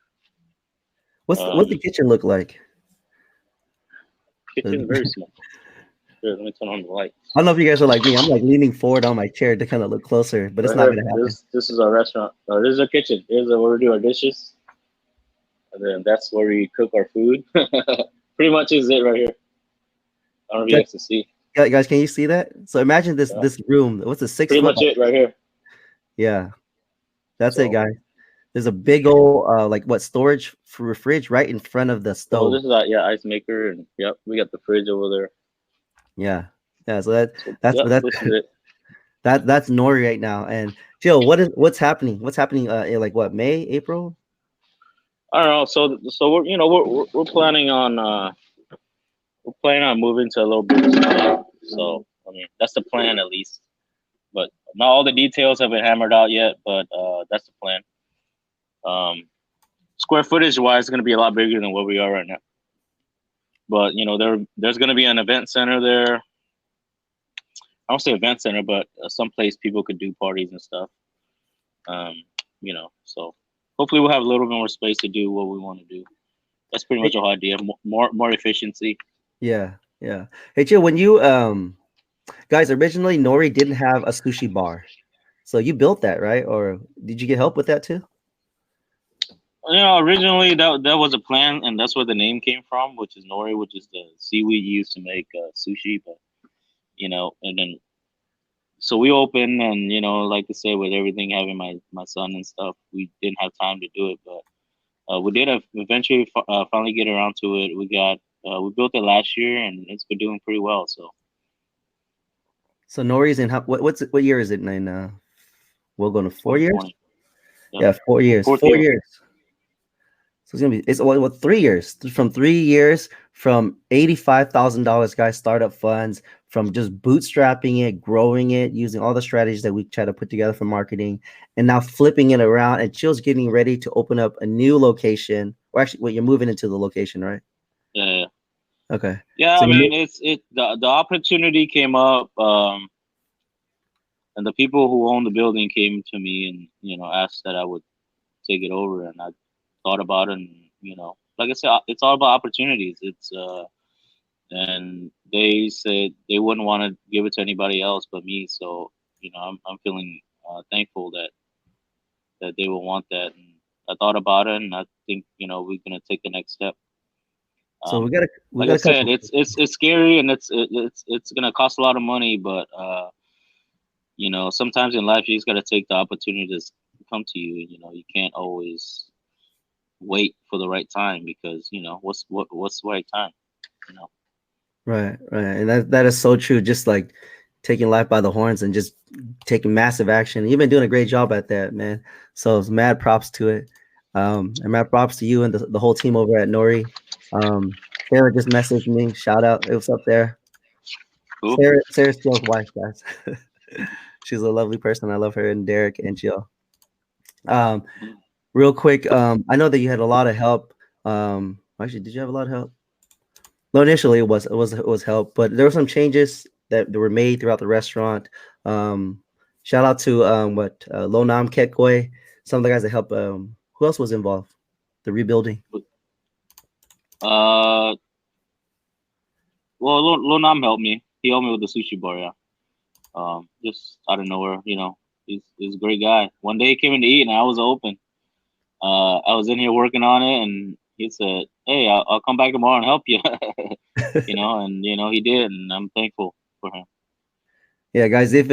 What's the kitchen look like? Kitchen I very small. Here, let me turn on the light. don't know if you guys are like me. I'm like leaning forward on my chair to kind of look closer, but it's Right not here, gonna happen. this is our restaurant. This is our kitchen. Here's where we do our dishes. And then that's where we cook our food. Pretty much is it right here. I don't know if you guys can see. Guys, can you see that? So imagine this room. What's a 6 Pretty foot? much it right here. Yeah, that's it, So, guys. There's a big old like what storage for fridge right in front of the so stove. this is ice maker, and yep, we got the fridge over there. Yeah. So So, that's yep, this is it. that's Nori right now. And Jill, what's happening? What's happening in like what, May, April? I don't know. So we're planning on moving to a little bigger spot. So I mean that's the plan at least. But not all the details have been hammered out yet. But that's the plan. Square footage wise, it's going to be a lot bigger than where we are right now. But there's going to be an event center there. I don't say event center, but some place people could do parties and stuff. So hopefully we'll have a little bit more space to do what we want to do. That's pretty much the whole idea. More efficiency. Yeah, yeah. Hey, Chio, when you guys originally Nori didn't have a sushi bar, so you built that, right? Or did you get help with that too? Originally that was a plan, and that's where the name came from, which is nori, which is the seaweed used to make sushi. But and then so we opened, and like I say, with everything having my son and stuff, we didn't have time to do it. But we did eventually finally get around to it. We built it last year, and it's been doing pretty well. So So Nori's in what year is it in? We're going to 4 years. 2020. Yep. Yeah, 4 years. Fourth Four year. years. So it's what 3 years from 3 years from $85,000 guys startup funds from just bootstrapping it, growing it, using all the strategies that we try to put together for marketing, and now flipping it around. And Chill's getting ready to open up a new location. Or actually, you're moving into the location, right? Yeah. Okay. Yeah, So I mean, the opportunity came up, and the people who own the building came to me and asked that I would take it over, and I thought about it, and like I said, it's all about opportunities. And they said they wouldn't want to give it to anybody else but me, so I'm feeling thankful that they will want that, and I thought about it, and I think we're gonna take the next step. so Um, we like got I a said, couple. it's scary, and it's gonna cost a lot of money, but sometimes in life you just gotta take the opportunity to come to you. You can't always wait for the right time, because what's the right time? You know. Right, right. And that is so true. Just like taking life by the horns and just taking massive action. You've been doing a great job at that, man. So it's mad props to it. And mad props to you and the whole team over at Nori. Sarah just messaged me. Shout out. It was up there. Cool. Sarah's Jill's wife, guys. She's a lovely person. I love her and Derek and Jill. Um, Mhm. real quick, I know that you had a lot of help. Actually, did you have a lot of help? No, initially it was help, but there were some changes that were made throughout the restaurant. Shout out to Lonam Ketkoy, some of the guys that helped. Who else was involved? The rebuilding. Uh, well, Lonam helped me. He helped me with the sushi bar. Yeah. Just out of nowhere, he's a great guy. One day he came in to eat, and I was open. I was in here working on it, and he said, "Hey, I'll come back tomorrow and help you." And he did, and I'm thankful for him. Yeah, guys, if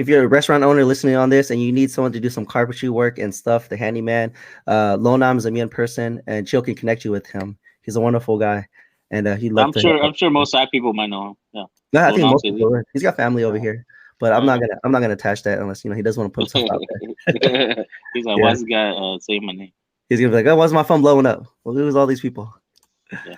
you're a restaurant owner listening on this and you need someone to do some carpentry work and stuff, the handyman, Lonam is a Mien person, and Chill can connect you with him. He's a wonderful guy, and he'd love I'm to sure. help. I'm sure most SAC people might know him. Yeah, Yeah, I think Lonam most Saelee. people would. He's got family over Uh, here, but uh, I'm not gonna attach that unless he doesn't want to put himself out there. he's like, "Why Yeah, is this guy saying my name?" he's gonna be like, "Oh, why's my phone blowing up? Well, who's all these people?" Yeah.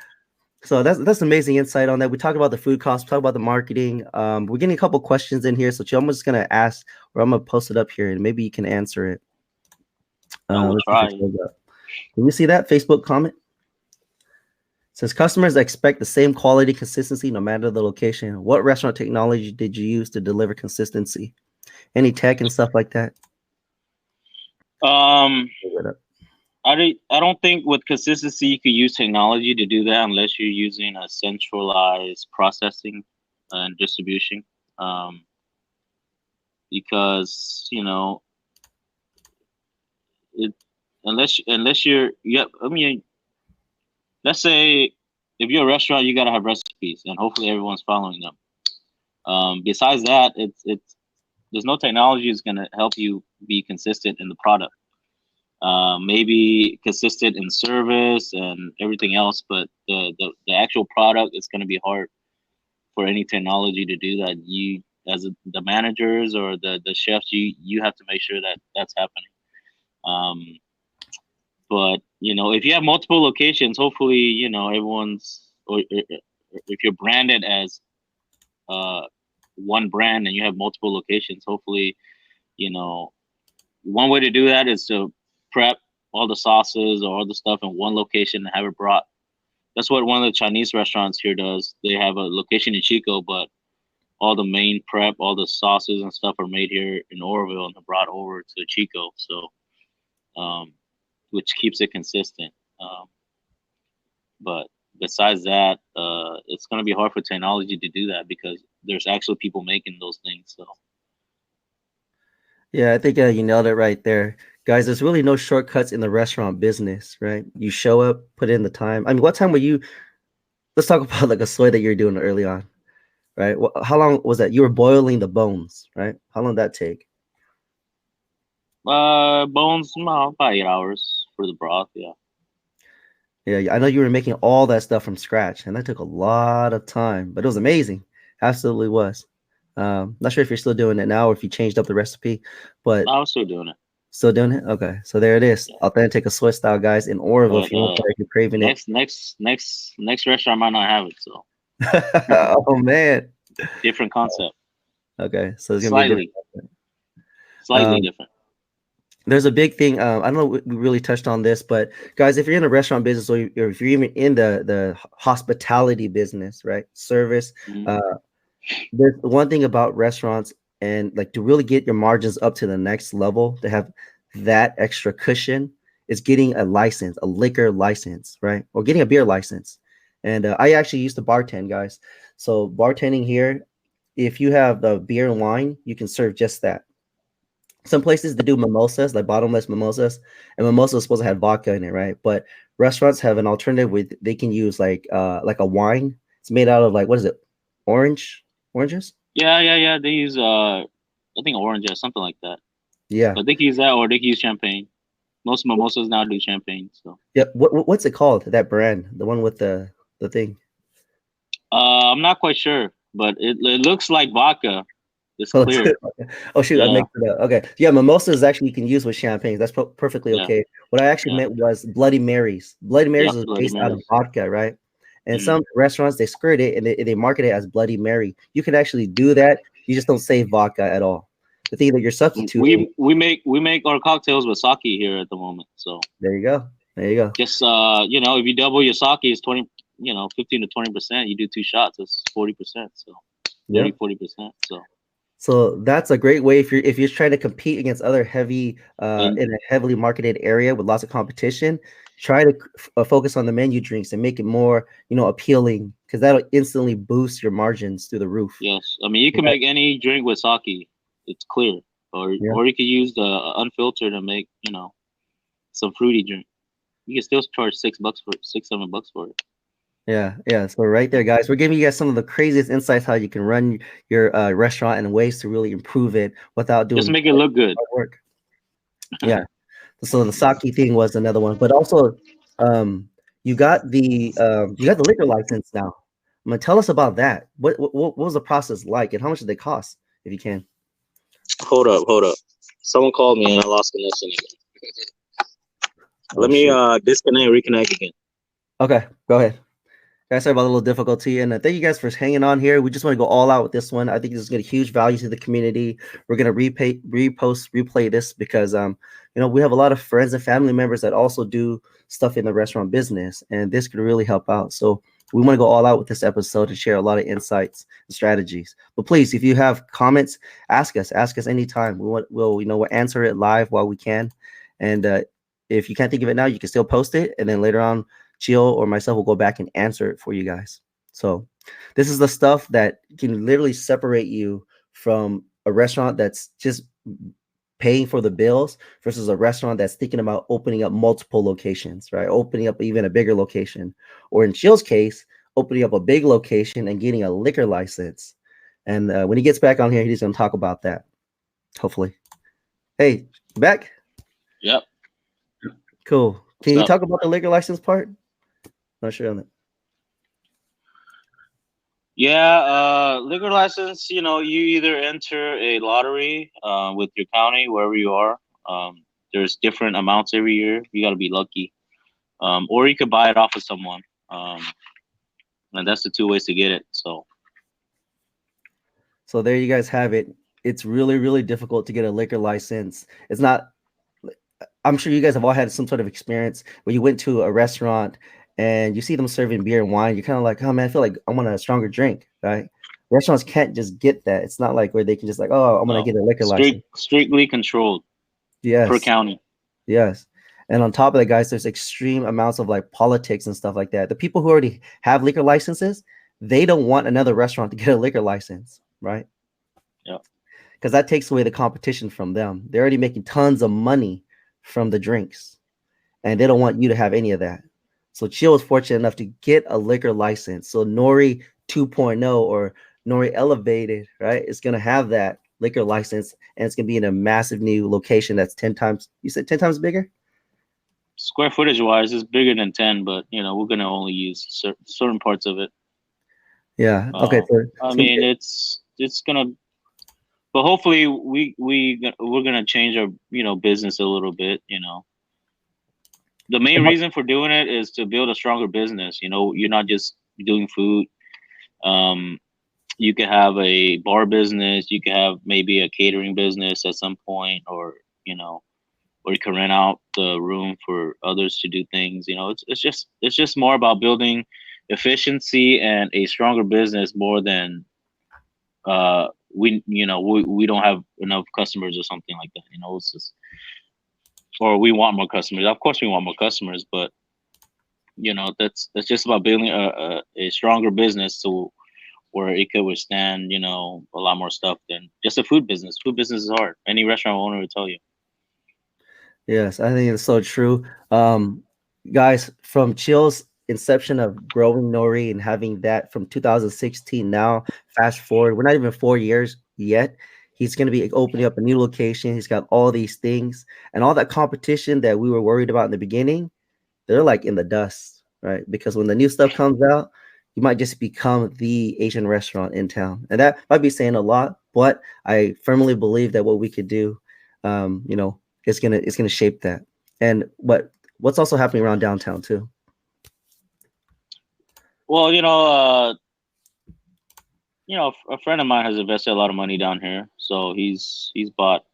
So that's amazing insight on that. We talked about the food costs, talk about the marketing. We're getting a couple questions in here, so Chill, I'm just gonna ask, or I'm gonna post it up here, and maybe you can answer it. I will Let's see if it try. shows up. Can you see that Facebook comment? Says customers expect the same quality consistency no matter the location. What restaurant technology did you use to deliver consistency? Any tech and stuff like that? Um, Pull it up. I don't think with consistency you could use technology to do that unless you're using a centralized processing and distribution. Um, because it unless you're yep. I mean, let's say if you're a restaurant, you gotta have recipes, and hopefully everyone's following them. Besides that, it's there's no technology that's gonna help you be consistent in the product. Maybe consistent in service and everything else, but the actual product is going to be hard for any technology to do that. You, as the managers or the chefs, you have to make sure that that's happening. Um, but if you have multiple locations, hopefully everyone's, or if you're branded as uh, one brand and you have multiple locations, hopefully you know one way to do that is to prep all the sauces or all the stuff in one location and have it brought. That's what one of the Chinese restaurants here does. They have a location in Chico, but all the main prep, all the sauces and stuff are made here in Oroville and are brought over to Chico. So, which keeps it consistent. Um, But besides that, it's gonna be hard for technology to do that because there's actually people making those things. So Yeah, I think you nailed it right there. Guys, there's really no shortcuts in the restaurant business, right? You show up, put in the time. I mean, what time were you? Let's talk about like a soy that you're doing early on, right? How long was that? You were boiling the bones, right? How long did that take? bones, about 8 hours for the broth. Yeah. Yeah, I know you were making all that stuff from scratch, and that took a lot of time, but it was amazing. Absolutely was. Not sure if you're still doing it now or if you changed up the recipe, but I was still doing it. still doing it. Okay, so there it is, Yeah. authentic Swiss style, guys, in Oroville. If But you want, if you're craving it. next restaurant might not have it. So Oh man. different concept. Okay, so it's gonna be a different. Slightly, slightly Um, different. there's a big thing. I don't know we really touched on this, but guys, if you're in a restaurant business or if you're even in the hospitality business, right, service, Mm-hmm. uh, there's one thing about restaurants and like to really get your margins up to the next level to have that extra cushion is getting a license, a liquor license, right, or getting a beer license. And I actually used to bartend, guys. So bartending here, if you have the beer and wine, you can serve just that. Some places they do mimosas, like bottomless mimosas, and mimosa is supposed to have vodka in it, right? But restaurants have an alternative with they can use like a wine. It's made out of like what is it? Oranges? Yeah. They use I think orange or something like that. Yeah. But they can use that or they can use champagne. Most mimosas now do champagne. So Yeah. What's it called? That brand, the one with the thing. I'm not quite sure, but it looks like vodka. It's Oh, clear. oh shoot, I Yeah, mixed it up. Okay. Yeah, mimosas actually you can use with champagnes. That's perfectly yeah, okay. What I actually yeah. meant was Bloody Marys. Bloody Marys Yep, is Bloody based out of Marys. vodka, right? And Mm. some restaurants they skirt it and they market it as Bloody Mary. You can actually do that. You just don't say vodka at all. The thing that you're substituting, We make our cocktails with sake here at the moment. So there you go. There you go. just if you double your sake, it's 20, 15 to 20%. You do two shots, it's 40%. So 30, Yep. 40%. So So that's a great way if you're trying to compete against other heavy and in a heavily marketed area with lots of competition. Try to focus on the menu drinks and make it more appealing because that'll instantly boost your margins through the roof. yes, I mean you can Yeah, make any drink with sake. It's clear, yeah, or you could use the unfiltered and make some fruity drink. You can still charge $6 for $6, $7 for it. yeah. So right there, guys, we're giving you guys some of the craziest insights how you can run your restaurant and ways to really improve it without Just doing make it look good. hard work. Yeah. So the sake thing was another one, but also um, you got the liquor license now. Tell us about that. What was the process like, and how much did they cost, if you can? Hold up. Someone called me and I lost connection again. Oh Let me shoot. disconnect and reconnect again. Okay, go ahead. Guys, sorry about the little difficulty, and thank you guys for hanging on here. We just want to go all out with this one. I think this is going to huge value to the community. We're going to replay this because we have a lot of friends and family members that also do stuff in the restaurant business, and this could really help out. So we want to go all out with this episode and share a lot of insights and strategies. But please, if you have comments, ask us anytime. We'll answer it live while we can, and if you can't think of it now, you can still post it, and then later on Chio or myself will go back and answer it for you guys. So this is the stuff that can literally separate you from a restaurant that's just paying for the bills versus a restaurant that's thinking about opening up multiple locations, right? Opening up even a bigger location, or in Chio's case, opening up a big location and getting a liquor license. And when he gets back on here, he's going to talk about that. Hopefully. Hey, back. Yep. Cool. Can What's you up? talk about the liquor license part? Not sure on that. Yeah, liquor license, you either enter a lottery with your county, wherever you are. There's different amounts every year. You got to be lucky. Or you could buy it off of someone. And that's the two ways to get it. So there you guys have it. It's really, really difficult to get a liquor license. It's not, I'm sure you guys have all had some sort of experience where you went to a restaurant and you see them serving beer and wine. You're kind of like, oh man, I feel like I want a stronger drink, right? Restaurants can't just get that. It's not like where they can just like, oh, I'm gonna No, get a liquor license. strictly controlled per Yes, county. yes. And on top of that, guys, there's extreme amounts of like politics and stuff like that. The people who already have liquor licenses, they don't want another restaurant to get a liquor license, right? Yeah. Because that takes away the competition from them. They're already making tons of money from the drinks, and they don't want you to have any of that. So Chio was fortunate enough to get a liquor license. So Nori 2.0 or Nori Elevated, right? It's gonna have that liquor license, and it's gonna be in a massive new location that's 10 times. You said 10 times bigger? Square footage wise, it's bigger than 10, but we're gonna only use certain parts of it. Yeah. Okay. So I it's gonna mean, be, it's gonna, but hopefully we're gonna change our business a little bit. The main reason for doing it is to build a stronger business. You're not just doing food. Um, you could have a bar business. You could have maybe a catering business at some point, or you can rent out the room for others to do things. It's just more about building efficiency and a stronger business more than we don't have enough customers or something like that. It's just, or we want more customers. Of course, we want more customers, but that's just about building a stronger business to where it could withstand a lot more stuff than just a food business. Food business is hard. Any restaurant owner will tell you. yes, I think it's so true. Guys, from Chill's inception of growing Nori and having that from 2016 now, fast forward, we're not even 4 years yet. He's going to be opening up a new location. He's got all these things and all that competition that we were worried about in the beginning. They're like in the dust, right? Because when the new stuff comes out, you might just become the Asian restaurant in town. And that might be saying a lot, but I firmly believe that what we could do, it's gonna shape that. And what's also happening around downtown too. Well, a friend of mine has invested a lot of money down here, so he's bought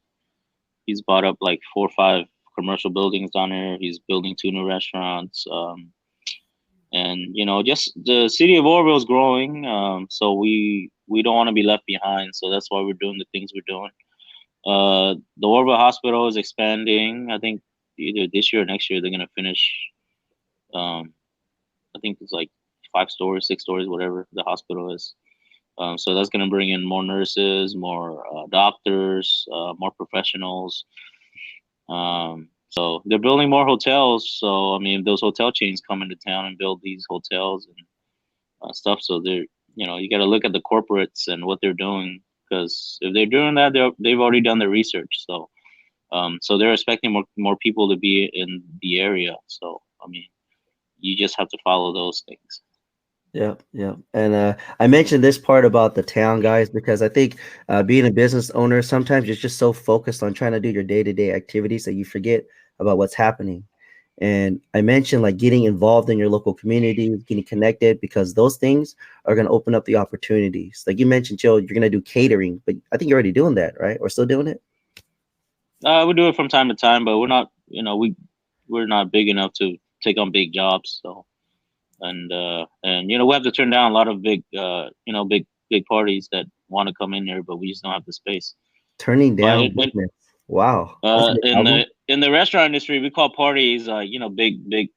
up like 4 or 5 commercial buildings down here. He's building 2 new restaurants. And just the city of Oroville is growing, so we don't want to be left behind. So that's why we're doing the things we're doing. The Oroville Hospital is expanding. I think either this year or next year they're gonna finish. Um, I think it's like 5 stories, 6 stories, whatever the hospital is. So that's gonna bring in more nurses, more doctors, more professionals. So they're building more hotels. So I mean, if those hotel chains come into town and build these hotels and stuff, so you got to look at the corporates and what they're doing, because if they're doing that, they've already done their research. So they're expecting more people to be in the area. So I mean, you just have to follow those things. Yeah, yeah. And I mentioned this part about the town, guys, because I think being a business owner, sometimes you're just so focused on trying to do your day-to-day activities that you forget about what's happening. And I mentioned like getting involved in your local community, getting connected, because those things are going to open up the opportunities. Like you mentioned, Joe, you're going to do catering, but I think you're already doing that, right? Or still doing it? We do it from time to time, but we're not, we're not big enough to take on big jobs. So and we have to turn down a lot of big parties that want to come in here, but we just don't have the space. Turning But down business. Wow. That's a big in album. the restaurant industry, we call parties big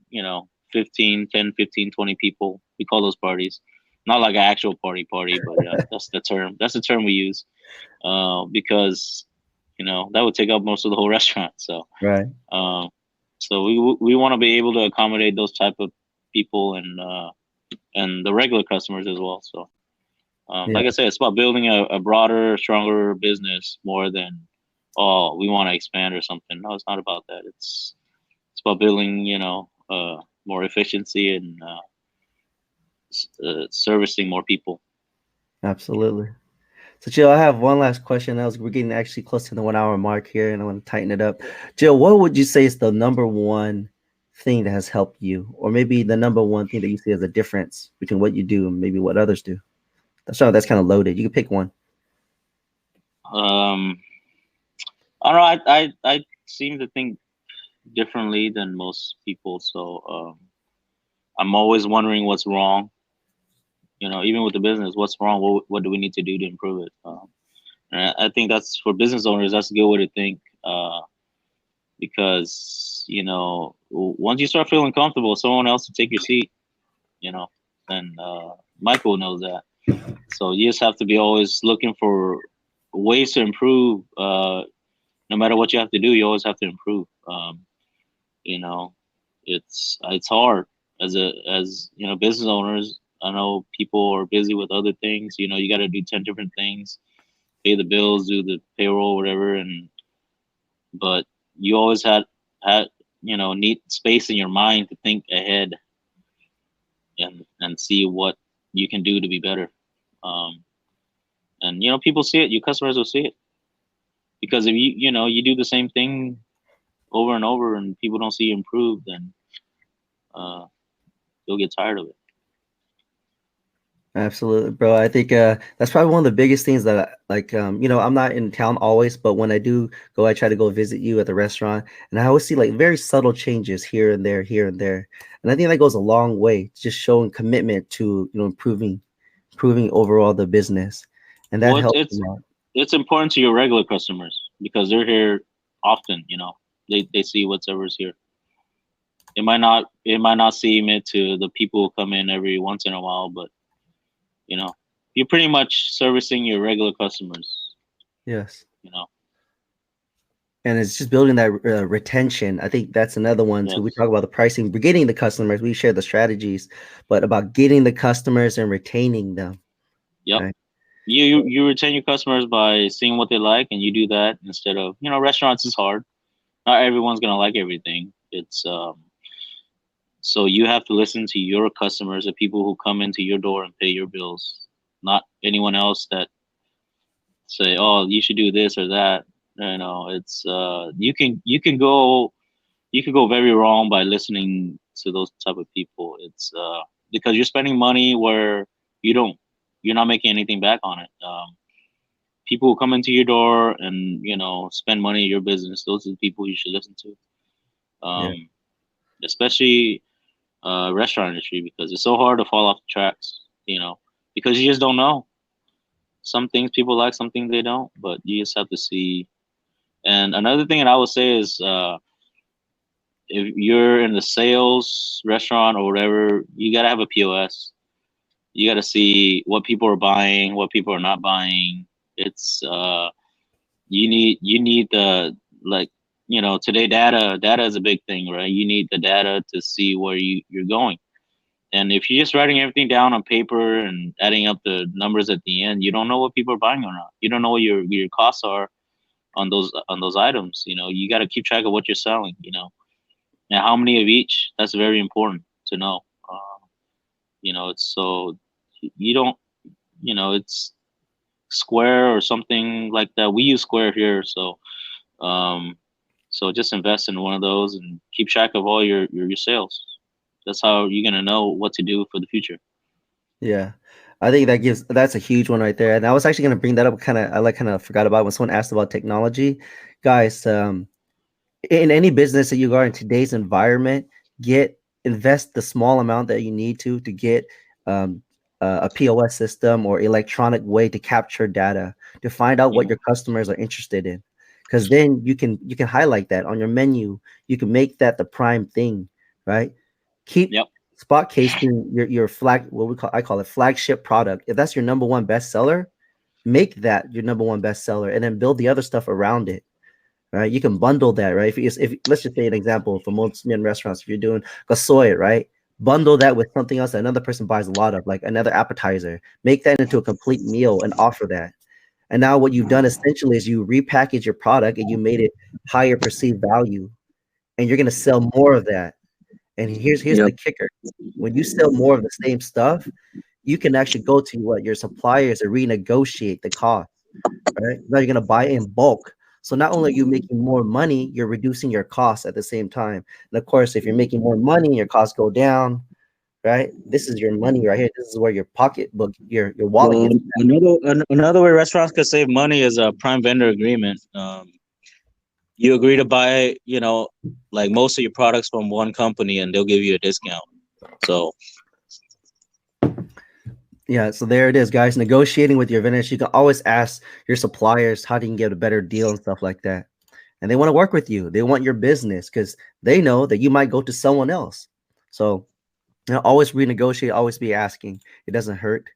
15, 10, 15, 20 people. We call those parties. Not like an actual party, but yeah, that's the term. That's the term we use. Because that would take up most of the whole restaurant. So Right. so we want to be able to accommodate those type of people and the regular customers as well. So Yeah. like I said, it's about building a broader, stronger business more than, oh, we want to expand or something. No, it's not about that. It's about building more efficiency and servicing more people. Absolutely. So, Jill, I have one last question. We're getting actually close to the 1 hour mark here, and I want to tighten it up. Jill, what would you say is the number one thing that has helped you, or maybe the number one thing that you see as a difference between what you do and maybe what others do? That's kind of loaded. You can pick one. Um, I don't know. I seem to think differently than most people, so I'm always wondering what's wrong. Even with the business, what's wrong? What do we need to do to improve it? And I think that's for business owners. That's a good way to think, because once you start feeling comfortable, someone else will take your seat, and Michael knows that. So you just have to be always looking for ways to improve. No matter what you have to do, you always have to improve. You know, it's hard as business owners. I know people are busy with other things. You got to do 10 different things, pay the bills, do the payroll, whatever, but you always had need space in your mind to think ahead and see what you can do to be better. And people see it. Your customers will see it, because if you do the same thing over and over and people don't see you improve, then you'll get tired of it. Absolutely, bro. I think that's probably one of the biggest things that I'm not in town always, but when I do go, I try to go visit you at the restaurant, and I always see like very subtle changes here and there, here and there. And I think that goes a long way, just showing commitment to, improving overall the business. And that Well, helps a lot. it's important to your regular customers because they're here often. They see whatever's here. It might not seem it to the people who come in every once in a while, but you're pretty much servicing your regular customers. Yes. And it's just building that retention. I think that's another one too. Yes. We talk about the pricing, we're getting the customers, we share the strategies, but about getting the customers and retaining them. Yep. Right? You retain your customers by seeing what they like, and you do that instead of restaurants is hard. Not everyone's gonna like everything. It's so you have to listen to your customers, the people who come into your door and pay your bills, not anyone else that say, "Oh, you should do this or that." It's you can go very wrong by listening to those type of people. It's because you're spending money where you're not making anything back on it. People who come into your door and spend money in your business, those are the people you should listen to. Especially restaurant industry, because it's so hard to fall off the tracks. Because you just don't know. Some things people like, some things they don't, but you just have to see. And another thing that I would say is, if you're in the sales restaurant or whatever, you gotta have a POS. You gotta see what people are buying, what people are not buying. It's you need the, like, today data is a big thing, right? You need the data to see where you're going. And if you're just writing everything down on paper and adding up the numbers at the end, you don't know what people are buying or not. You don't know what your costs are on those items. You got to keep track of what you're selling. And how many of each. That's very important to know. It's so you don't. It's Square or something like that. We use Square here, so just invest in one of those and keep track of all your sales. That's how you're gonna know what to do for the future. Yeah. I think that's a huge one right there. And I was actually going to bring that up. Kind of forgot about when someone asked about technology. Guys, in any business that you are in today's environment, invest the small amount that you need to get a POS system or electronic way to capture data, to find out what your customers are interested in. Because then you can highlight that on your menu. You can make that the prime thing, right? Keep spot casing your flag, I call it flagship product. If that's your number one bestseller, make that your number one bestseller, and then build the other stuff around it. Right? You can bundle that, right? If let's just say an example for most men restaurants, if you're doing gasoy, right? Bundle that with something else that another person buys a lot of, like another appetizer. Make that into a complete meal and offer that. And now what you've done essentially is you repackage your product and you made it higher perceived value, and you're going to sell more of that. And here's the kicker: when you sell more of the same stuff, you can actually go to your suppliers and renegotiate the cost. Right now, you're going to buy in bulk. So not only are you making more money, you're reducing your costs at the same time. And of course, if you're making more money, your costs go down. Right? This is your money right here. This is where your pocketbook, your wallet gets. Another way restaurants could save money is a prime vendor agreement. You agree to buy, like most of your products from one company, and they'll give you a discount. So yeah, so there it is, guys. Negotiating with your vendors. You can always ask your suppliers how you can get a better deal and stuff like that. and they want to work with you. They want your business because they know that you might go to someone else. So, always renegotiate, always be asking. It doesn't hurt.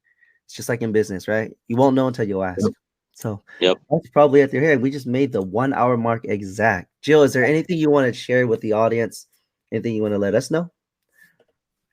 It's just like in business, right? You won't know until you ask. Yep. So Yep. that's probably at their head. We just made the 1 hour mark exact. Jill, is there anything you want to share with the audience? Anything you want to let us know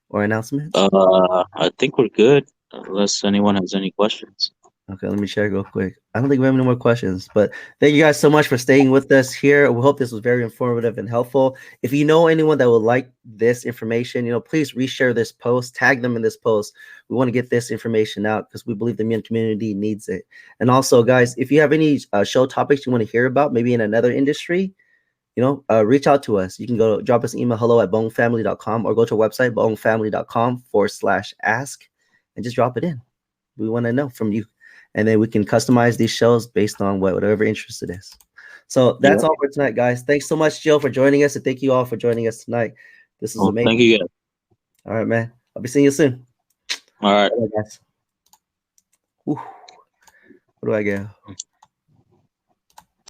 or announcements? I think we're good, unless anyone has any questions. Okay, let me share real quick. I don't think we have any more questions, but thank you guys so much for staying with us here. We hope this was very informative and helpful. If you know anyone that would like this information, please reshare this post, tag them in this post. We want to get this information out because we believe the Mien community needs it. And also, guys, if you have any show topics you want to hear about, maybe in another industry, reach out to us. You can go drop us an email, hello@BAONGFAMILY.com, or go to our website, BAONGFAMILY.com/ask, and just drop it in. We want to know from you. And then we can customize these shows based on whatever interest it is. So that's all for tonight, guys. Thanks so much, Jill, for joining us. And thank you all for joining us tonight. This is amazing. Thank you, guys. All right, man. I'll be seeing you soon. All right. Bye, guys. Where do I go?